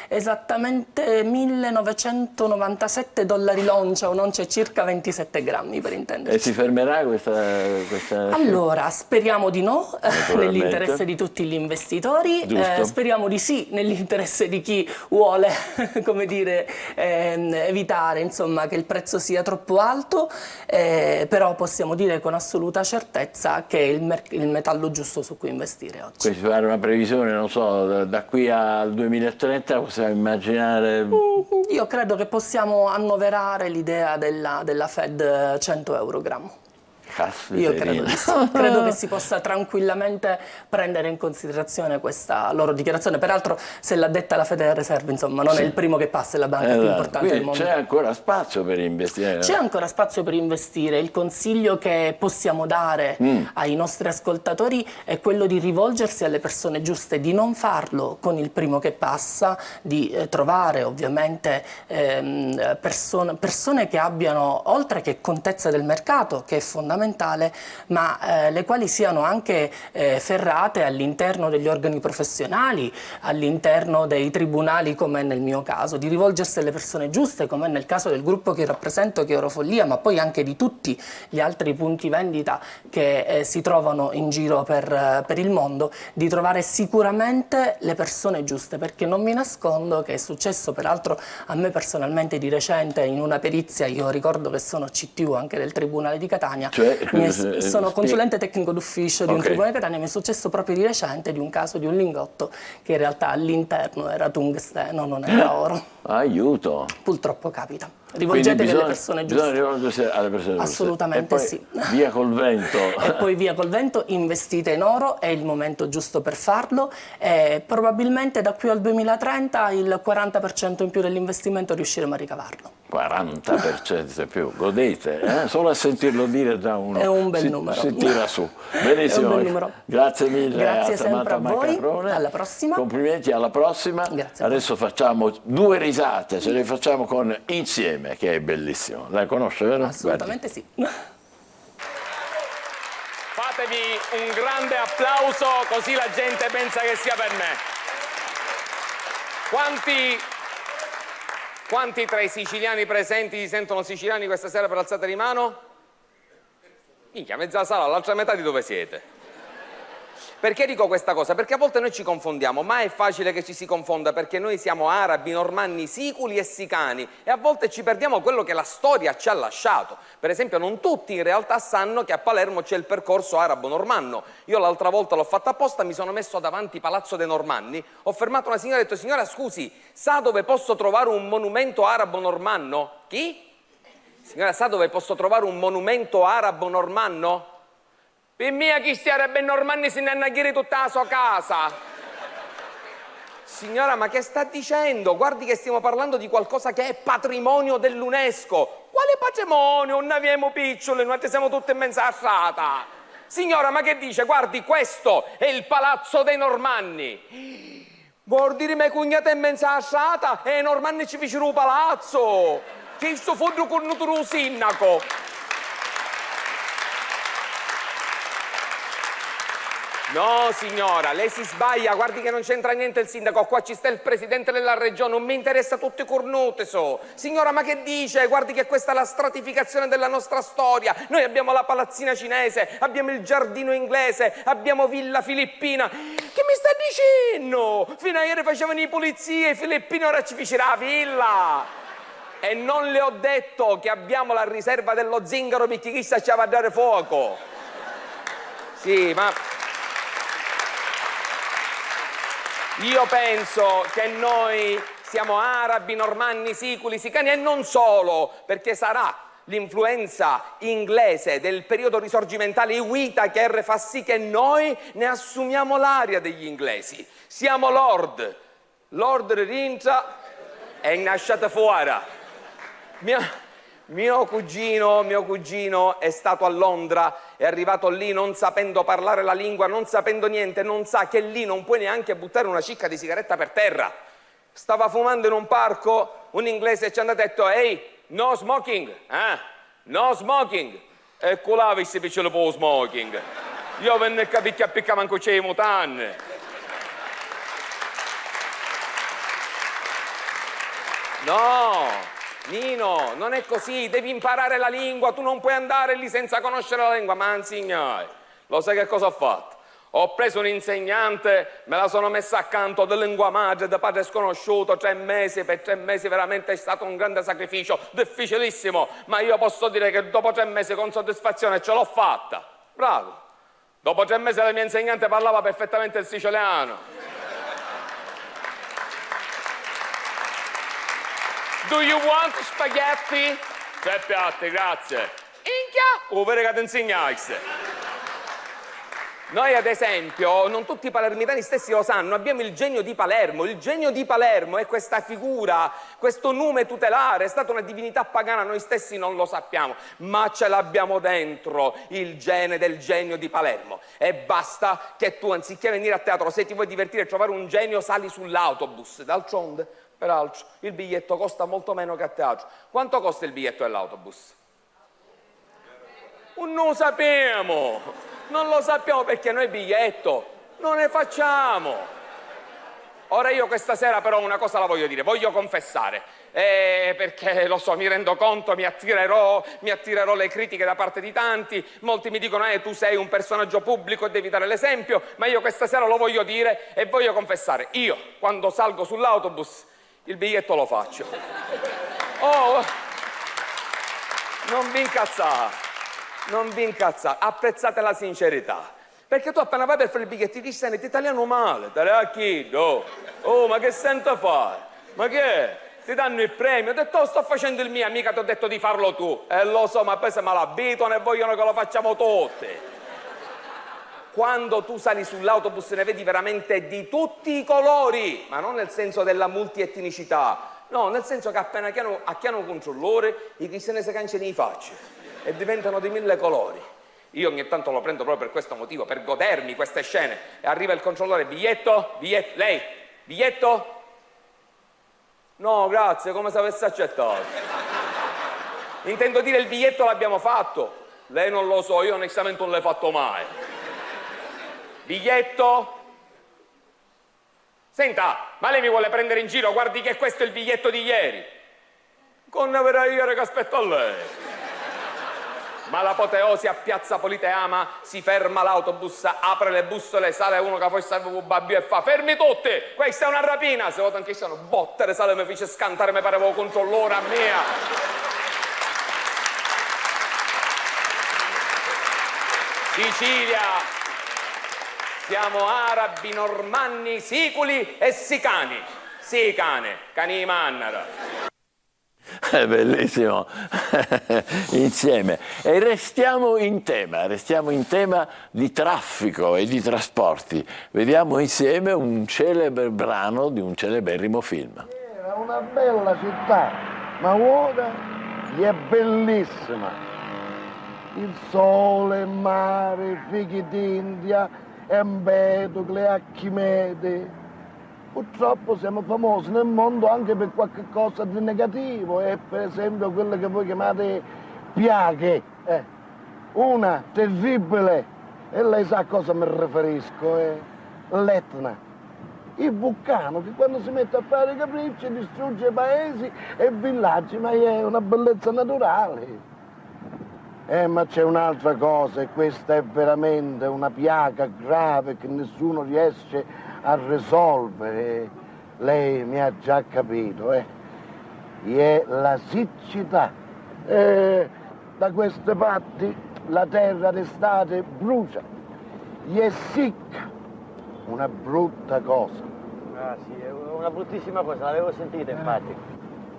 esattamente 1997 dollari l'oncia, un'oncia è circa 27 grammi per intenderci. E si fermerà questa... Allora, speriamo di no, nell'interesse di tutti gli investitori, speriamo di sì, nell'interesse di chi vuole, come dire, evitare insomma che il prezzo sia troppo alto, però possiamo dire con assoluta certezza che è il metallo giusto su cui investire oggi. Quindi fare una previsione, non so, da qui al 2030 possiamo immaginare... Io credo che possiamo annoverare l'idea della Fed 100 euro grammo. Io credo di sì. Credo che si possa tranquillamente prendere in considerazione questa loro dichiarazione. Peraltro, se l'ha detta la Federal Reserve, insomma, non è il primo che passa, è la banca più importante del mondo. C'è ancora spazio per investire. C'è ancora spazio per investire. Il consiglio che possiamo dare ai nostri ascoltatori è quello di rivolgersi alle persone giuste, di non farlo con il primo che passa, di trovare ovviamente persone che abbiano, oltre che contezza del mercato, che è fondamentale, ma le quali siano anche ferrate all'interno degli organi professionali, all'interno dei tribunali, come è nel mio caso, di rivolgersi alle persone giuste, come è nel caso del gruppo che rappresento, che è Orofollia, ma poi anche di tutti gli altri punti vendita che si trovano in giro per il mondo, di trovare sicuramente le persone giuste, perché non mi nascondo che è successo peraltro a me personalmente di recente in una perizia. Io ricordo che sono CTU anche del Tribunale di Catania, sono consulente tecnico d'ufficio di un tribunale di Catania. Mi è successo proprio di recente di un caso di un lingotto che in realtà all'interno era tungsteno, non era oro. Aiuto! Purtroppo capita. Rivolgetevi alle persone giuste. Bisogna rivolgersi alle persone giuste. Assolutamente e poi, sì. Via col vento. E poi via col vento, investite in oro, è il momento giusto per farlo, e probabilmente da qui al 2030 il 40% in più dell'investimento riusciremo a ricavarlo. 40% in più, godete, solo a sentirlo dire già uno è un bel numero. Si tira su. Benissimo, è un bel numero. Grazie mille. Grazie sempre a voi, Maccaprone. alla prossima. Complimenti, alla prossima. Grazie. Adesso facciamo 2 risate, ce le facciamo con Insieme, che è bellissimo. La conosce, vero? Assolutamente sì. Fatevi un grande applauso, così la gente pensa che sia per me. Quanti tra i siciliani presenti si sentono siciliani questa sera per alzate di mano? Minchia, mezza sala, l'altra metà di dove siete? Perché dico questa cosa? Perché a volte noi ci confondiamo, ma è facile che ci si confonda, perché noi siamo arabi, normanni, siculi e sicani, e a volte ci perdiamo quello che la storia ci ha lasciato. Per esempio, non tutti in realtà sanno che a Palermo c'è il percorso arabo-normanno. Io l'altra volta l'ho fatto apposta, mi sono messo davanti Palazzo dei Normanni, ho fermato una signora e ho detto: signora, scusi, sa dove posso trovare un monumento arabo-normanno? Chi? Signora, sa dove posso trovare un monumento arabo-normanno? Per mia chi sarebbe normanni se ne hanno a tutta la sua casa. Signora, ma che sta dicendo? Guardi che stiamo parlando di qualcosa che è patrimonio dell'UNESCO. Quale patrimonio? Non abbiamo picciole, noi siamo tutte in mezza strada. Signora, ma che dice? Guardi, questo è il Palazzo dei Normanni. Vuol dire me cognata in mezza strada e i normanni ci fecero un palazzo. Che sto fondo con il sindaco. No, signora, lei si sbaglia, guardi che non c'entra niente il sindaco, qua ci sta il presidente della regione, non mi interessa tutto i cornuti, so. Signora, ma che dice? Guardi che questa è la stratificazione della nostra storia. Noi abbiamo la palazzina cinese, abbiamo il giardino inglese, abbiamo Villa Filippina. Che mi sta dicendo? Fino a ieri facevano i polizie, i filippini, ora ci fece la villa. E non le ho detto che abbiamo la riserva dello zingaro perché chissà ci va a dare fuoco. Sì, ma... io penso che noi siamo arabi, normanni, siculi, sicani e non solo, perché sarà l'influenza inglese del periodo risorgimentale Iwita che fa sì che noi ne assumiamo l'aria degli inglesi. Siamo Lord rientra e nasciate fuori. Mio cugino è stato a Londra, è arrivato lì non sapendo parlare la lingua, non sapendo niente, non sa che lì non puoi neanche buttare una cicca di sigaretta per terra. Stava fumando in un parco, un inglese ci ha detto, ehi, no smoking, no smoking. E là avessi piccolo po' smoking. Io venne a capire che appiccava anche c'è i mutanne. No! Nino, non è così, devi imparare la lingua, tu non puoi andare lì senza conoscere la lingua, ma anzi, lo sai che cosa ho fatto? Ho preso un insegnante, me la sono messa accanto di lingua madre, di padre sconosciuto, 3 mesi, per 3 mesi veramente è stato un grande sacrificio, difficilissimo, ma io posso dire che dopo 3 mesi con soddisfazione ce l'ho fatta. Bravo. Dopo 3 mesi la mia insegnante parlava perfettamente il siciliano. Do you want spaghetti? 3 piatti, grazie. Inchia! Vero che ti insegnasse. Noi ad esempio, non tutti i palermitani stessi lo sanno, abbiamo il genio di Palermo. Il genio di Palermo è questa figura, questo nume tutelare, è stata una divinità pagana, noi stessi non lo sappiamo, ma ce l'abbiamo dentro, il gene del genio di Palermo. E basta che tu, anziché venire a teatro, se ti vuoi divertire e trovare un genio, sali sull'autobus. D'altronde, peraltro, il biglietto costa molto meno che a teatro. Quanto costa il biglietto dell'autobus? Non lo sappiamo, non lo sappiamo perché noi biglietto non ne facciamo. Ora io questa sera però una cosa la voglio dire, voglio confessare, perché lo so, mi rendo conto, mi attirerò le critiche da parte di tanti, molti mi dicono tu sei un personaggio pubblico e devi dare l'esempio, ma io questa sera lo voglio dire e voglio confessare, io quando salgo sull'autobus il biglietto lo faccio. Oh, non vi incazzate, apprezzate la sincerità. Perché tu appena vai per fare il biglietto ti senti italiano male, te la chiedo. Oh, ma che sento fare? Ma che è? Ti danno il premio? Ho detto, sto facendo il mio, mica ti ho detto di farlo tu. Lo so, ma poi se me l'abituano e vogliono che lo facciamo tutti. Quando tu sali sull'autobus ne vedi veramente di tutti i colori, ma non nel senso della multietnicità, no, nel senso che appena acchiano un controllore, i cristiani si canciano i facce e diventano di 1000 colori. Io ogni tanto lo prendo proprio per questo motivo, per godermi queste scene. E arriva il controllore, biglietto? Biglietto? Lei? Biglietto? No, grazie, come se avesse accettato. Intendo dire, il biglietto l'abbiamo fatto. Lei non lo so, io onestamente non l'ho fatto mai. Biglietto? Senta, ma lei mi vuole prendere in giro? Guardi che questo è il biglietto di ieri. Con vera ieri che aspetto a lei. Ma l'apoteosi a Piazza Politeama, si ferma l'autobus, apre le bussole, sale uno che forse aveva un babbio e fa fermi tutti, questa è una rapina. Se voto anche sono bottere, sale, mi fece scantare, mi parevo controllore a mia. Sicilia, siamo arabi, normanni, siculi e sicani. Sicane, cani mannara. È bellissimo, insieme. E restiamo in tema di traffico e di trasporti. Vediamo insieme un celebre brano di un celeberrimo film. Era una bella città, ma ora è bellissima. Il sole, il mare, i fichi d'India, Empedocle, Archimede. Purtroppo siamo famosi nel mondo anche per qualche cosa di negativo, per esempio quelle che voi chiamate piaghe. Una terribile, e lei sa a cosa mi riferisco, l'Etna. Il vulcano che quando si mette a fare i capricci distrugge paesi e villaggi, ma è una bellezza naturale. Ma c'è un'altra cosa, e questa è veramente una piaga grave che nessuno riesce a risolvere. Lei mi ha già capito, è la siccità. Da queste parti la terra d'estate brucia, è secca, una brutta cosa. Ah sì, è una bruttissima cosa, l'avevo sentita infatti.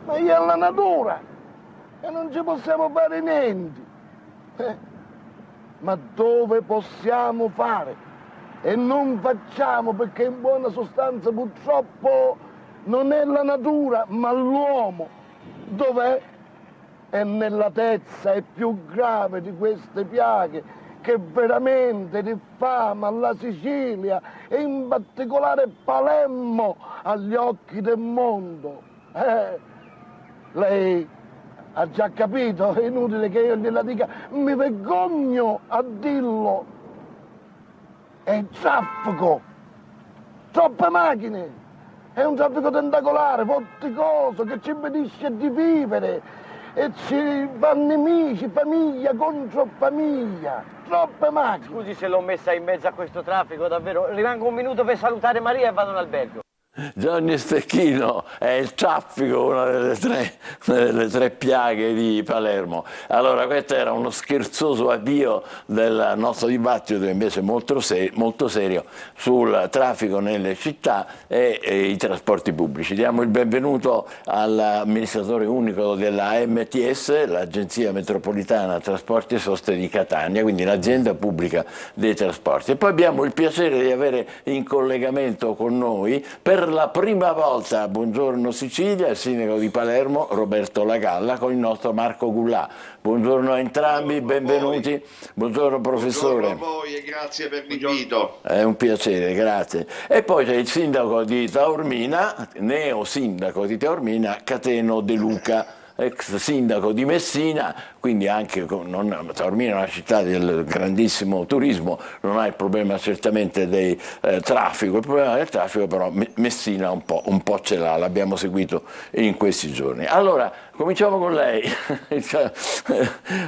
Ma è la natura e non ci possiamo fare niente. Ma dove possiamo fare? E non facciamo, perché in buona sostanza purtroppo non è la natura ma l'uomo. Dov'è? e nell'atezza è più grave di queste piaghe che veramente diffama la Sicilia e in particolare Palermo agli occhi del mondo. Lei ha già capito, è inutile che io gliela dica, mi vergogno a dirlo. È il traffico, troppe macchine, è un traffico tentacolare, vorticoso, che ci impedisce di vivere e ci fa nemici, famiglia contro famiglia, troppe macchine. Scusi se l'ho messa in mezzo a questo traffico, davvero. Rimango un minuto per salutare Maria e vado in albergo. Gianni Stecchino, è il traffico una delle tre piaghe di Palermo. Allora, questo era uno scherzoso avvio del nostro dibattito, invece molto serio, sul traffico nelle città e i trasporti pubblici. Diamo il benvenuto all'amministratore unico della AMTS, l'Agenzia Metropolitana Trasporti e Soste di Catania, quindi l'azienda pubblica dei trasporti. E poi abbiamo il piacere di avere in collegamento con noi per la prima volta, buongiorno Sicilia, il sindaco di Palermo Roberto Lagalla con il nostro Marco Gullà. Buongiorno a entrambi, benvenuti. Buongiorno professore. Buongiorno a voi e grazie per l'invito. È un piacere, grazie. E poi c'è il sindaco di Taormina, neo sindaco di Taormina, Cateno De Luca, ex sindaco di Messina, quindi anche Taormina è una città del grandissimo turismo, non ha il problema certamente del traffico, il problema del traffico però Messina un po' ce l'ha, l'abbiamo seguito in questi giorni. Allora, cominciamo con lei,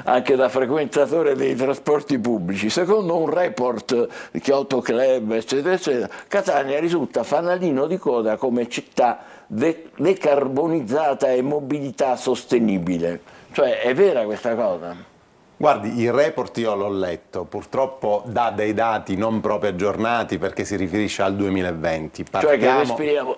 anche da frequentatore dei trasporti pubblici. Secondo un report di Kyoto Club, eccetera, eccetera, Catania risulta fanalino di coda come città decarbonizzata e mobilità sostenibile. Cioè, è vera questa cosa? Guardi, il report io l'ho letto, purtroppo dà dei dati non proprio aggiornati perché si riferisce al 2020. Cioè che respiriamo.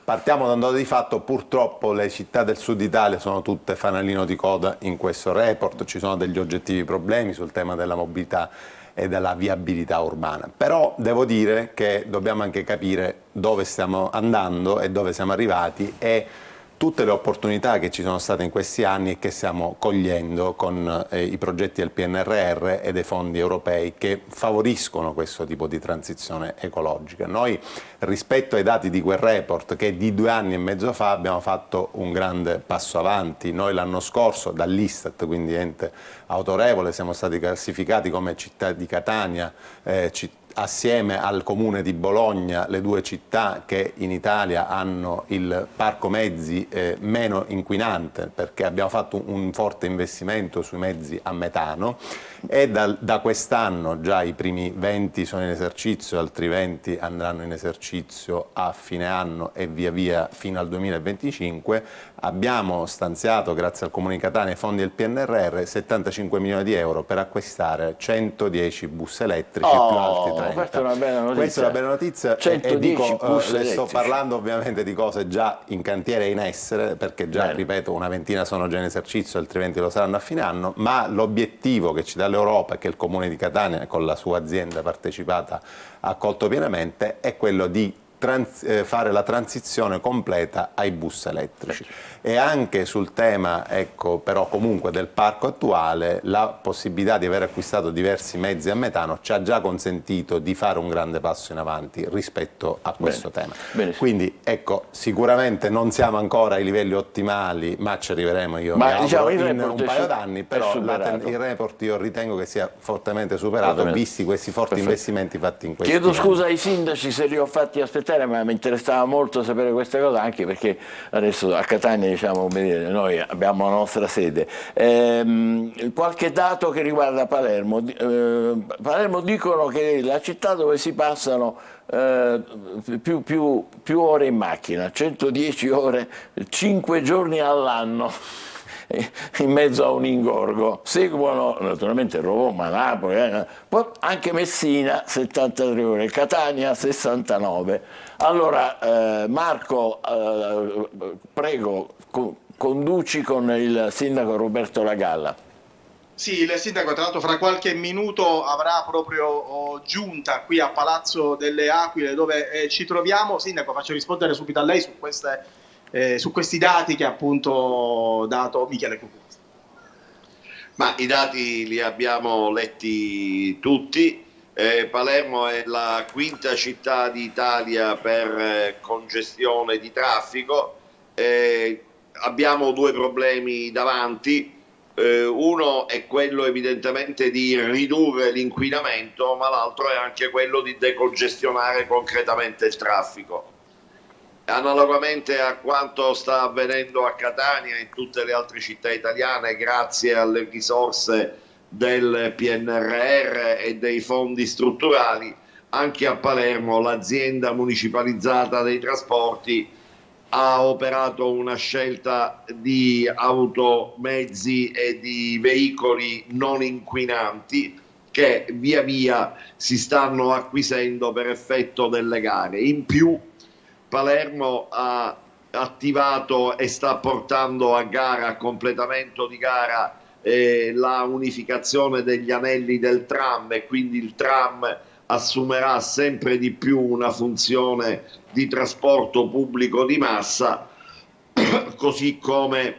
Partiamo da un dato di fatto, purtroppo le città del sud Italia sono tutte fanalino di coda in questo report, ci sono degli oggettivi problemi sul tema della mobilità e della viabilità urbana. Però devo dire che dobbiamo anche capire dove stiamo andando e dove siamo arrivati e tutte le opportunità che ci sono state in questi anni e che stiamo cogliendo con i progetti del PNRR e dei fondi europei che favoriscono questo tipo di transizione ecologica. Noi rispetto ai dati di quel report che di 2 anni e mezzo fa abbiamo fatto un grande passo avanti. Noi l'anno scorso dall'Istat, quindi ente autorevole, siamo stati classificati come città di Catania, assieme al comune di Bologna, le 2 città che in Italia hanno il parco mezzi meno inquinante, perché abbiamo fatto un forte investimento sui mezzi a metano e da quest'anno già i primi 20 sono in esercizio, altri 20 andranno in esercizio a fine anno e via via fino al 2025. Abbiamo stanziato, grazie al Comune di Catania, i fondi del PNRR, 75 milioni di euro per acquistare 110 bus elettrici più altri 30. Questa è una bella notizia. Questa è una bella notizia 110 bus le sto elettrici. parlando ovviamente di cose già in cantiere e in essere, perché già, ripeto, una ventina sono già in esercizio, altri 20 lo saranno a fine anno, ma l'obiettivo che ci dà l'Europa e che il Comune di Catania con la sua azienda partecipata ha colto pienamente è quello di fare la transizione completa ai bus elettrici. E anche sul tema, ecco, però comunque del parco attuale, la possibilità di aver acquistato diversi mezzi a metano ci ha già consentito di fare un grande passo in avanti rispetto a questo tema. Quindi ecco, sicuramente non siamo ancora ai livelli ottimali, ma ci arriveremo in un paio d'anni, però il report io ritengo che sia fortemente superato, visti questi forti investimenti fatti in questi anni. Chiedo scusa ai sindaci se li ho fatti aspettare, ma mi interessava molto sapere questa cosa, anche perché adesso a Catania, diciamo, noi abbiamo la nostra sede. Qualche dato che riguarda Palermo. Palermo dicono che è la città dove si passano più ore in macchina, 110 ore, 5 giorni all'anno. In mezzo a un ingorgo. Seguono naturalmente Roma, Napoli, poi anche Messina 73 ore, Catania 69. Allora Marco, prego, conduci con il sindaco Roberto Lagalla. Sì, il sindaco tra l'altro fra qualche minuto avrà proprio giunta qui a Palazzo delle Aquile dove ci troviamo. Sindaco, faccio rispondere subito a lei su queste su questi dati che ha appunto dato Michele Cucuzzi. Ma i dati li abbiamo letti tutti. Palermo è la quinta città d'Italia per congestione di traffico. Abbiamo due problemi davanti. Uno è quello evidentemente di ridurre l'inquinamento, ma l'altro è anche quello di decongestionare concretamente il traffico. Analogamente a quanto sta avvenendo a Catania e in tutte le altre città italiane, grazie alle risorse del PNRR e dei fondi strutturali, anche a Palermo l'azienda municipalizzata dei trasporti ha operato una scelta di automezzi e di veicoli non inquinanti che via via si stanno acquisendo per effetto delle gare. In più Palermo ha attivato e sta portando a gara, a completamento di gara, la unificazione degli anelli del tram, e quindi il tram assumerà sempre di più una funzione di trasporto pubblico di massa, così come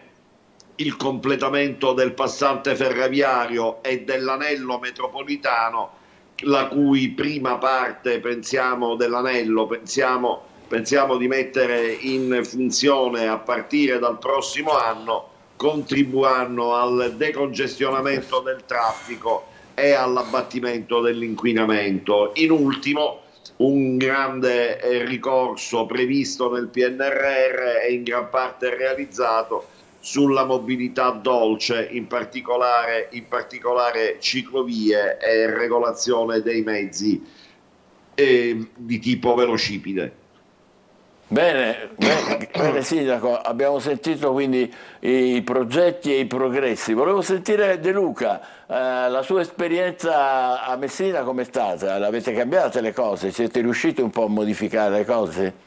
il completamento del passante ferroviario e dell'anello metropolitano, la cui prima parte, pensiamo, dell'anello, pensiamo di mettere in funzione a partire dal prossimo anno, contribuiranno al decongestionamento del traffico e all'abbattimento dell'inquinamento. In ultimo, un grande ricorso previsto nel PNRR e in gran parte realizzato sulla mobilità dolce, in particolare ciclovie e regolazione dei mezzi di tipo velocipede. Bene, Sindaco, abbiamo sentito quindi i progetti e i progressi. Volevo sentire De Luca, la sua esperienza a Messina com'è stata? L'avete cambiate le cose? Siete riusciti un po' a modificare le cose?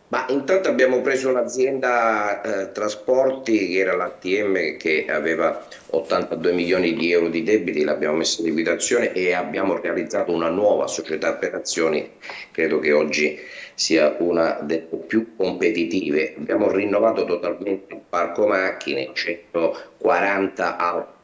Ma intanto abbiamo preso un'azienda trasporti che era l'ATM, che aveva 82 milioni di euro di debiti, l'abbiamo messa in liquidazione e abbiamo realizzato una nuova società per azioni, credo che oggi sia una delle più competitive. Abbiamo rinnovato totalmente il parco macchine, 140 autobus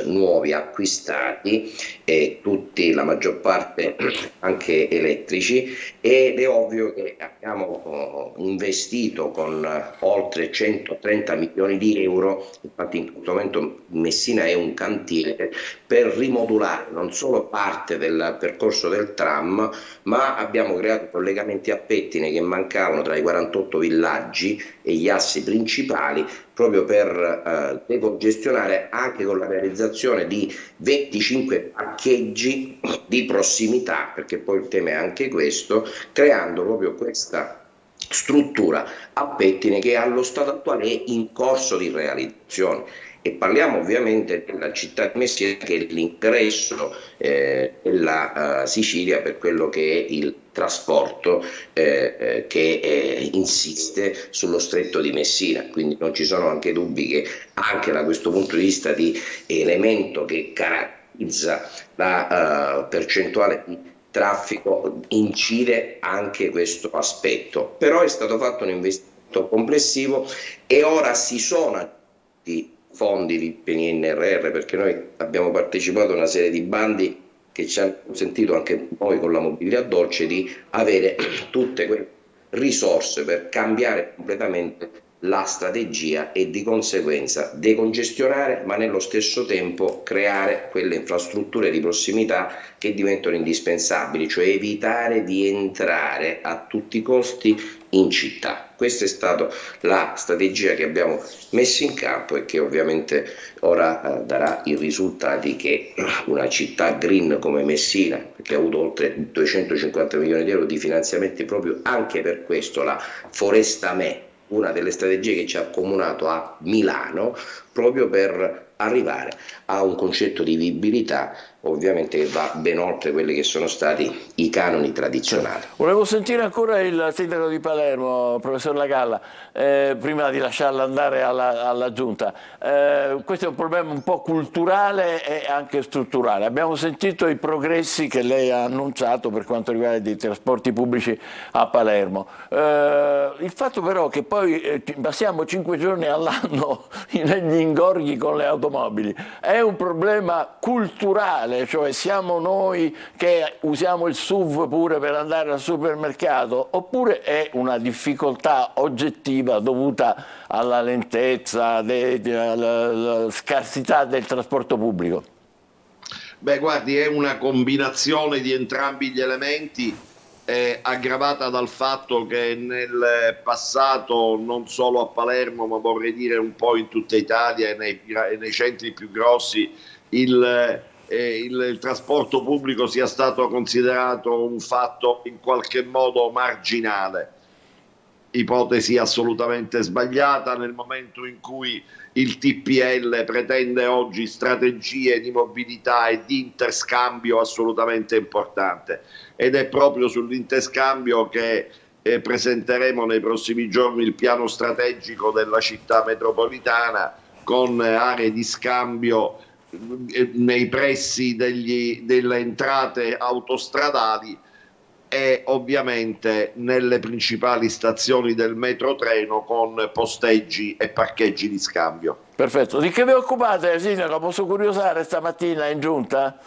nuovi acquistati, e tutti, la maggior parte anche elettrici, ed è ovvio che abbiamo investito con oltre 130 milioni di euro. Infatti in questo momento Messina è un cantiere per rimodulare non solo parte del percorso del tram, ma abbiamo creato collegamenti a pettine che mancavano tra i 48 villaggi e gli assi principali, proprio per decongestionare, anche con la realizzazione di 25 parcheggi di prossimità, perché poi il tema è anche questo, creando proprio questa struttura a pettine che allo stato attuale è in corso di realizzazione. E parliamo ovviamente della città di Messina, che è l'ingresso della Sicilia per quello che è il trasporto che insiste sullo stretto di Messina, quindi non ci sono anche dubbi che anche da questo punto di vista di elemento che caratterizza la percentuale di traffico incide anche questo aspetto. Però è stato fatto un investimento complessivo e ora si sono i fondi di PNRR, perché noi abbiamo partecipato a una serie di bandi che ci hanno consentito anche noi con la mobilità dolce di avere tutte quelle risorse per cambiare completamente la strategia e di conseguenza decongestionare, ma nello stesso tempo creare quelle infrastrutture di prossimità che diventano indispensabili, cioè evitare di entrare a tutti i costi in città. Questa è stata la strategia che abbiamo messo in campo e che ovviamente ora darà i risultati che una città green come Messina, che ha avuto oltre 250 milioni di euro di finanziamenti proprio anche per questo, la Foresta Me, una delle strategie che ci ha accomunato a Milano, proprio per arrivare a un concetto di vivibilità ovviamente che va ben oltre quelli che sono stati i canoni tradizionali. Volevo sentire ancora il sindaco di Palermo, professor Lagalla, prima di lasciarla andare alla Giunta. Questo è un problema un po' culturale e anche strutturale. Abbiamo sentito i progressi che lei ha annunciato per quanto riguarda i trasporti pubblici a Palermo. Il fatto però che poi passiamo 5 giorni all'anno negli ingorghi con le automobili è un problema culturale, cioè siamo noi che usiamo il SUV pure per andare al supermercato, oppure è una difficoltà oggettiva dovuta alla lentezza, alla scarsità del trasporto pubblico? Beh, guardi, è una combinazione di entrambi gli elementi, aggravata dal fatto che nel passato, non solo a Palermo, ma vorrei dire un po' in tutta Italia e nei centri più grossi, il trasporto pubblico sia stato considerato un fatto in qualche modo marginale. Ipotesi assolutamente sbagliata nel momento in cui il TPL pretende oggi strategie di mobilità e di interscambio assolutamente importante, ed è proprio sull'interscambio che presenteremo nei prossimi giorni il piano strategico della città metropolitana, con aree di scambio nei pressi delle entrate autostradali e ovviamente nelle principali stazioni del metrotreno, con posteggi e parcheggi di scambio. Perfetto. Di che vi occupate, Sindaco? Posso curiosare stamattina in Giunta?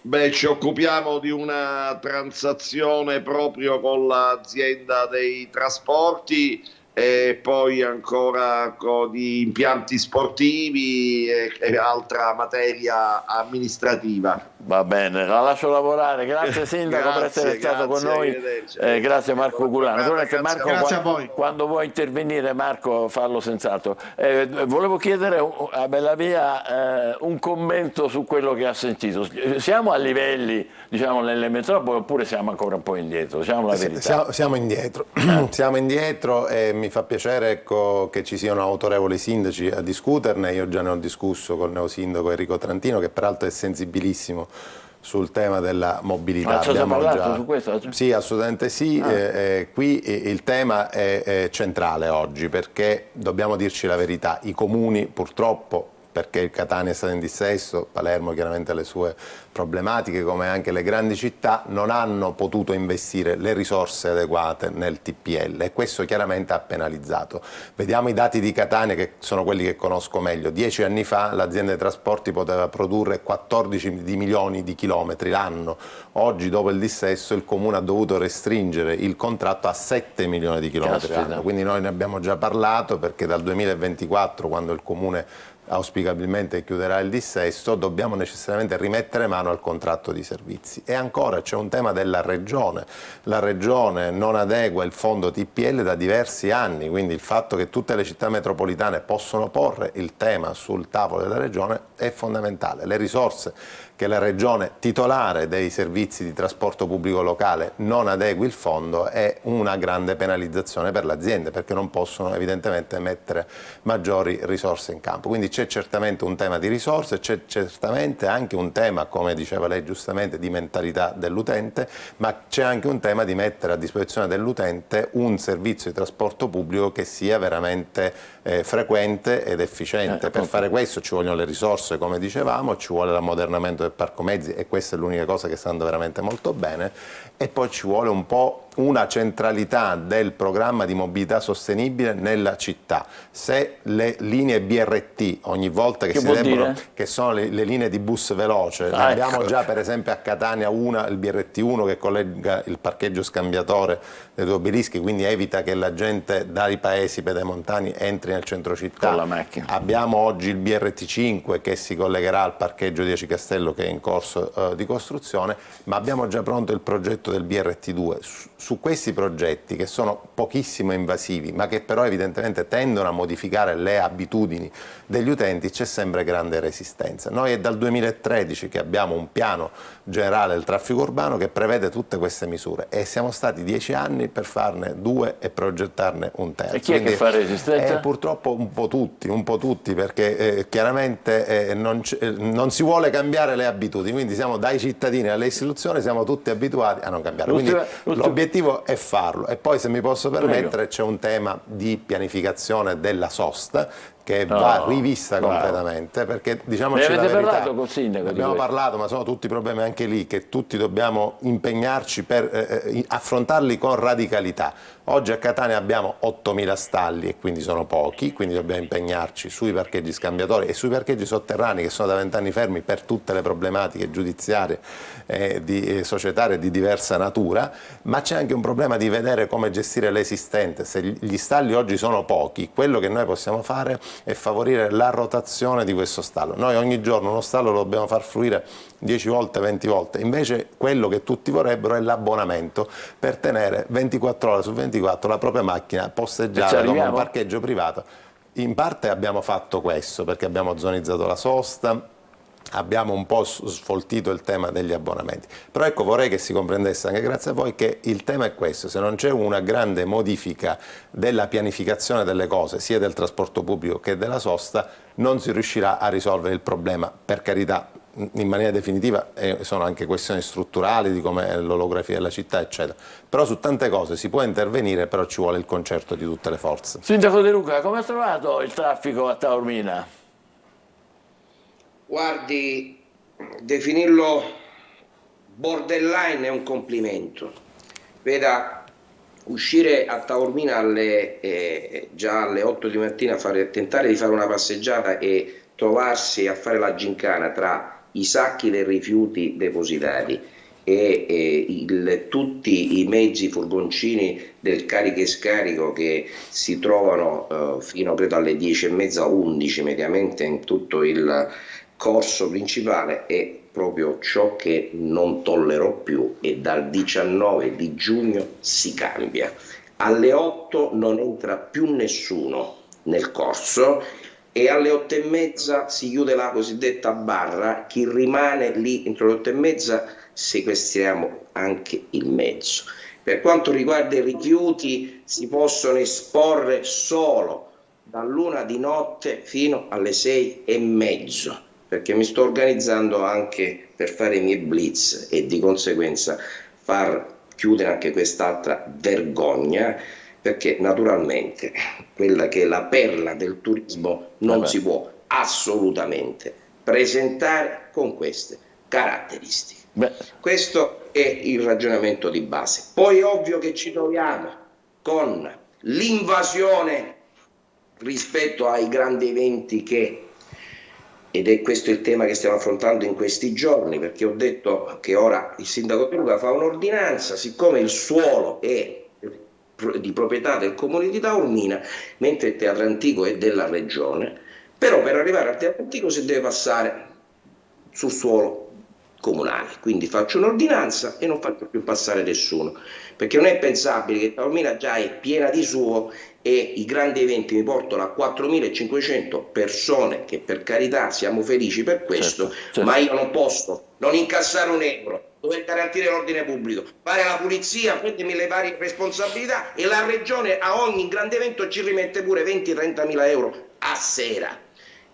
Beh, ci occupiamo di una transazione proprio con l'azienda dei trasporti e poi ancora di impianti sportivi e altra materia amministrativa. Va bene, la lascio lavorare. Grazie Sindaco per essere stato con noi. Grazie Marco Gulano. Grazie a voi. Quando vuoi intervenire, Marco, fallo senz'altro. Volevo chiedere a Bellavia un commento su quello che ha sentito. Siamo a livelli, diciamo, nelle metropoli, oppure siamo ancora un po' indietro? Diciamo la verità. Siamo indietro. Siamo indietro e mi fa piacere, ecco, che ci siano autorevoli sindaci a discuterne. Io già ne ho discusso col neosindaco Enrico Trantino, che peraltro è sensibilissimo sul tema della mobilità. Abbiamo parlato su questo? Sì, assolutamente sì. Qui il tema è centrale oggi, perché dobbiamo dirci la verità, i comuni purtroppo, perché il Catania è stato in dissesto, Palermo chiaramente ha le sue problematiche, come anche le grandi città, non hanno potuto investire le risorse adeguate nel TPL e questo chiaramente ha penalizzato. Vediamo i dati di Catania, che sono quelli che conosco meglio. 10 anni fa l'azienda dei trasporti poteva produrre 14 milioni di chilometri l'anno. Oggi, dopo il dissesto, il Comune ha dovuto restringere il contratto a 7 milioni di chilometri l'anno. Quindi noi ne abbiamo già parlato, perché dal 2024, quando il Comune auspicabilmente chiuderà il dissesto, dobbiamo necessariamente rimettere mano al contratto di servizi. E ancora c'è un tema della Regione. La Regione non adegua il fondo TPL da diversi anni, quindi il fatto che tutte le città metropolitane possono porre il tema sul tavolo della Regione è fondamentale. Le risorse che la Regione titolare dei servizi di trasporto pubblico locale non adegui il fondo è una grande penalizzazione per le aziende, perché non possono evidentemente mettere maggiori risorse in campo. Quindi c'è certamente un tema di risorse, c'è certamente anche un tema, come diceva lei giustamente, di mentalità dell'utente, ma c'è anche un tema di mettere a disposizione dell'utente un servizio di trasporto pubblico che sia veramente frequente ed efficiente. Per fare questo ci vogliono le risorse, come dicevamo, ci vuole l'ammodernamento del parco mezzi, e questa è l'unica cosa che sta andando veramente molto bene, e poi ci vuole un po' una centralità del programma di mobilità sostenibile nella città. Se le linee BRT, ogni volta che si debbono, che sono le linee di bus veloce, ne abbiamo già per esempio a Catania una, il BRT1, che collega il parcheggio scambiatore dei due obelischi, quindi evita che la gente dai paesi pedemontani entri nel centro città. Con la macchina. Abbiamo oggi il BRT5 che si collegherà al parcheggio di Aci Castello, che è in corso di costruzione, ma abbiamo già pronto il progetto del BRT2, su questi progetti che sono pochissimo invasivi, ma che però evidentemente tendono a modificare le abitudini degli utenti, c'è sempre grande resistenza. Noi è dal 2013 che abbiamo un piano generale del traffico urbano che prevede tutte queste misure e siamo stati 10 anni per farne 2 e progettarne un terzo. E chi è che fa resistenza? Purtroppo un po' tutti, perché chiaramente non si vuole cambiare le abitudini, quindi siamo dai cittadini alle istituzioni, siamo tutti abituati a non cambiare. Quindi l'obiettivo è farlo. E poi, se mi posso permettere, c'è un tema di pianificazione della sosta che va rivista completamente, perché diciamoci la verità, parlato col sindaco? Abbiamo parlato, ma sono tutti problemi anche lì che tutti dobbiamo impegnarci per affrontarli con radicalità. Oggi a Catania abbiamo 8.000 stalli e quindi sono pochi, quindi dobbiamo impegnarci sui parcheggi scambiatori e sui parcheggi sotterranei che sono da 20 anni fermi per tutte le problematiche giudiziarie societarie di diversa natura, ma c'è anche un problema di vedere come gestire l'esistente. Se gli stalli oggi sono pochi, quello che noi possiamo fare è favorire la rotazione di questo stallo. Noi ogni giorno uno stallo lo dobbiamo far fruire 10 volte, 20 volte, invece quello che tutti vorrebbero è l'abbonamento per tenere 24 ore su 24 la propria macchina posteggiata come un parcheggio privato. In parte abbiamo fatto questo perché abbiamo zonizzato la sosta, abbiamo un po' sfoltito il tema degli abbonamenti, però ecco, vorrei che si comprendesse anche grazie a voi che il tema è questo: se non c'è una grande modifica della pianificazione delle cose, sia del trasporto pubblico che della sosta, non si riuscirà a risolvere il problema. Per carità, in maniera definitiva sono anche questioni strutturali di come l'olografia della città, eccetera, però su tante cose si può intervenire, però ci vuole il concerto di tutte le forze. Sindaco De Luca, come ha trovato il traffico a Taormina? Guardi, definirlo borderline è un complimento. Veda, uscire a Taormina già alle 8 di mattina, tentare di fare una passeggiata e trovarsi a fare la gincana tra i sacchi dei rifiuti depositati e tutti i mezzi furgoncini del carica e scarico che si trovano fino credo alle 10:30, 11 mediamente in tutto il corso principale, è proprio ciò che non tollerò più, e dal 19 di giugno si cambia. Alle 8 non entra più nessuno nel corso e alle 8:30 si chiude la cosiddetta barra. Chi rimane lì entro le 8:30 sequestriamo anche il mezzo. Per quanto riguarda i rifiuti, si possono esporre solo dall'1 di notte fino alle 6:30, perché mi sto organizzando anche per fare i miei blitz e di conseguenza far chiudere anche quest'altra vergogna, perché naturalmente quella che è la perla del turismo non si può assolutamente presentare con queste caratteristiche. Questo è il ragionamento di base. Poi è ovvio che ci troviamo con l'invasione rispetto ai grandi eventi ed è questo il tema che stiamo affrontando in questi giorni, perché ho detto che ora il sindaco De Luca fa un'ordinanza, siccome il suolo è di proprietà del comune di Taormina, mentre il teatro antico è della regione, però per arrivare al teatro antico si deve passare sul suolo comunale, quindi faccio un'ordinanza e non faccio più passare nessuno, perché non è pensabile che Taormina già è piena di suo e i grandi eventi mi portano a 4.500 persone, che per carità siamo felici per questo, certo. Ma io non posso non incassare un euro, dover garantire l'ordine pubblico, fare la pulizia, prendermi le varie responsabilità, e la regione a ogni grande evento ci rimette pure 20-30 mila euro a sera.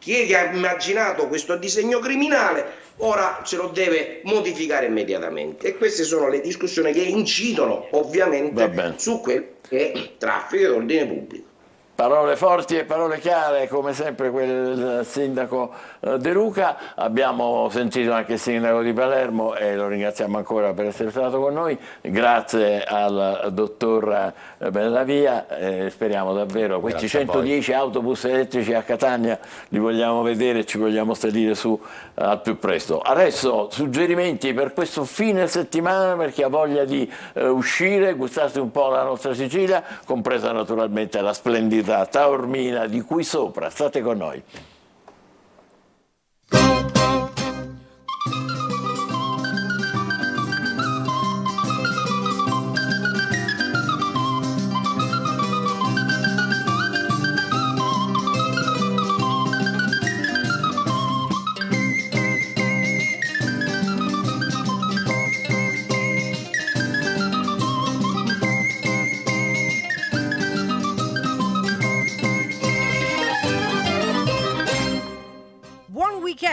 Chi ha immaginato questo disegno criminale ora se lo deve modificare immediatamente, e queste sono le discussioni che incidono ovviamente su quel che è traffico e ordine pubblico. Parole forti e parole chiare, come sempre quelle del sindaco De Luca. Abbiamo sentito anche il sindaco di Palermo e lo ringraziamo ancora per essere stato con noi. Grazie al dottor Bellavia, speriamo davvero questi 110 autobus elettrici a Catania li vogliamo vedere e ci vogliamo salire su al più presto. Adesso suggerimenti per questo fine settimana per chi ha voglia di uscire, gustarsi un po' la nostra Sicilia, compresa naturalmente la splendida Taormina di Qui Sopra. State con noi.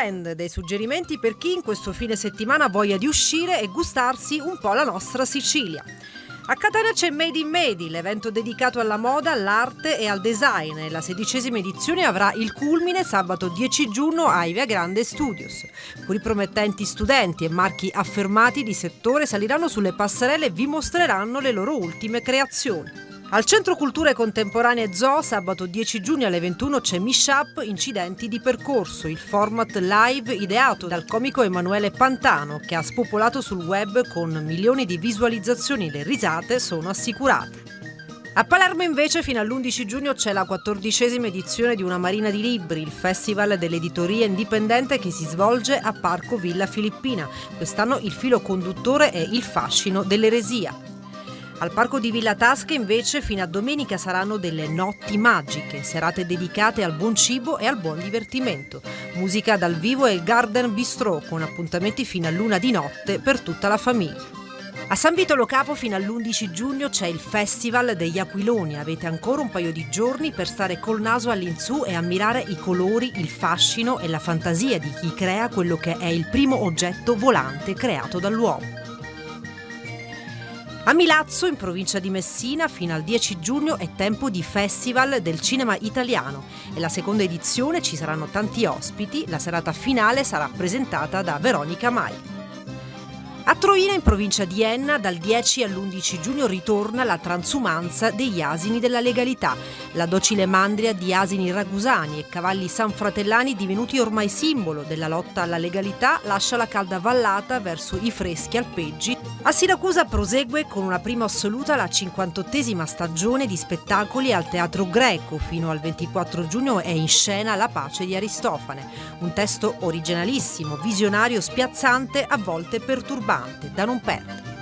weekend, dei suggerimenti per chi in questo fine settimana ha voglia di uscire e gustarsi un po' la nostra Sicilia. A Catania c'è Made in Medi, l'evento dedicato alla moda, all'arte e al design, e la 16ª edizione avrà il culmine sabato 10 giugno a Ivea Grande Studios. Puri promettenti studenti e marchi affermati di settore saliranno sulle passerelle e vi mostreranno le loro ultime creazioni. Al Centro Culture Contemporanee Zoo, sabato 10 giugno alle 21 c'è Mishup Incidenti di percorso, il format live ideato dal comico Emanuele Pantano, che ha spopolato sul web con milioni di visualizzazioni. Le risate sono assicurate. A Palermo invece fino all'11 giugno c'è la 14ª edizione di Una Marina di Libri, il festival dell'editoria indipendente che si svolge a Parco Villa Filippina. Quest'anno il filo conduttore è il fascino dell'eresia. Al Parco di Villa Tasca invece fino a domenica saranno delle notti magiche, serate dedicate al buon cibo e al buon divertimento. Musica dal vivo e il Garden Bistro con appuntamenti fino all'1 di notte per tutta la famiglia. A San Vito Lo Capo fino all'11 giugno c'è il Festival degli Aquiloni. Avete ancora un paio di giorni per stare col naso all'insù e ammirare i colori, il fascino e la fantasia di chi crea quello che è il primo oggetto volante creato dall'uomo. A Milazzo, in provincia di Messina, fino al 10 giugno è tempo di Festival del Cinema Italiano. E la seconda edizione ci saranno tanti ospiti, la serata finale sarà presentata da Veronica Mai. A Troina, in provincia di Enna, dal 10 all'11 giugno ritorna la transumanza degli asini della legalità. La docile mandria di asini ragusani e cavalli sanfratellani, divenuti ormai simbolo della lotta alla legalità, lascia la calda vallata verso i freschi alpeggi. A Siracusa prosegue con una prima assoluta la 58ª stagione di spettacoli al Teatro Greco. Fino al 24 giugno è in scena La pace di Aristofane, un testo originalissimo, visionario, spiazzante, a volte perturbante, da non perdere.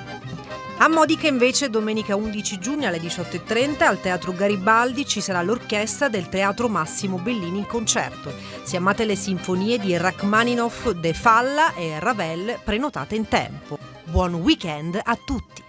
A Modica invece domenica 11 giugno alle 18:30 al Teatro Garibaldi ci sarà l'orchestra del Teatro Massimo Bellini in concerto. Se amate le sinfonie di Rachmaninoff, De Falla e Ravel, prenotate in tempo. Buon weekend a tutti!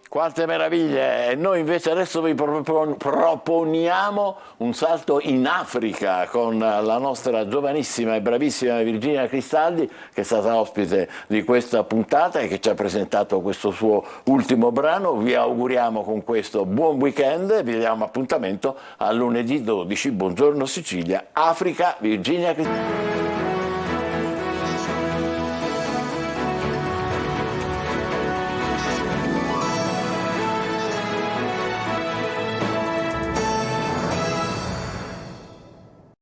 Quante meraviglie! E noi invece adesso vi proponiamo un salto in Africa con la nostra giovanissima e bravissima Virginia Cristaldi, che è stata ospite di questa puntata e che ci ha presentato questo suo ultimo brano. Vi auguriamo con questo buon weekend e vi diamo appuntamento a lunedì 12. Buongiorno Sicilia, Africa, Virginia Cristaldi.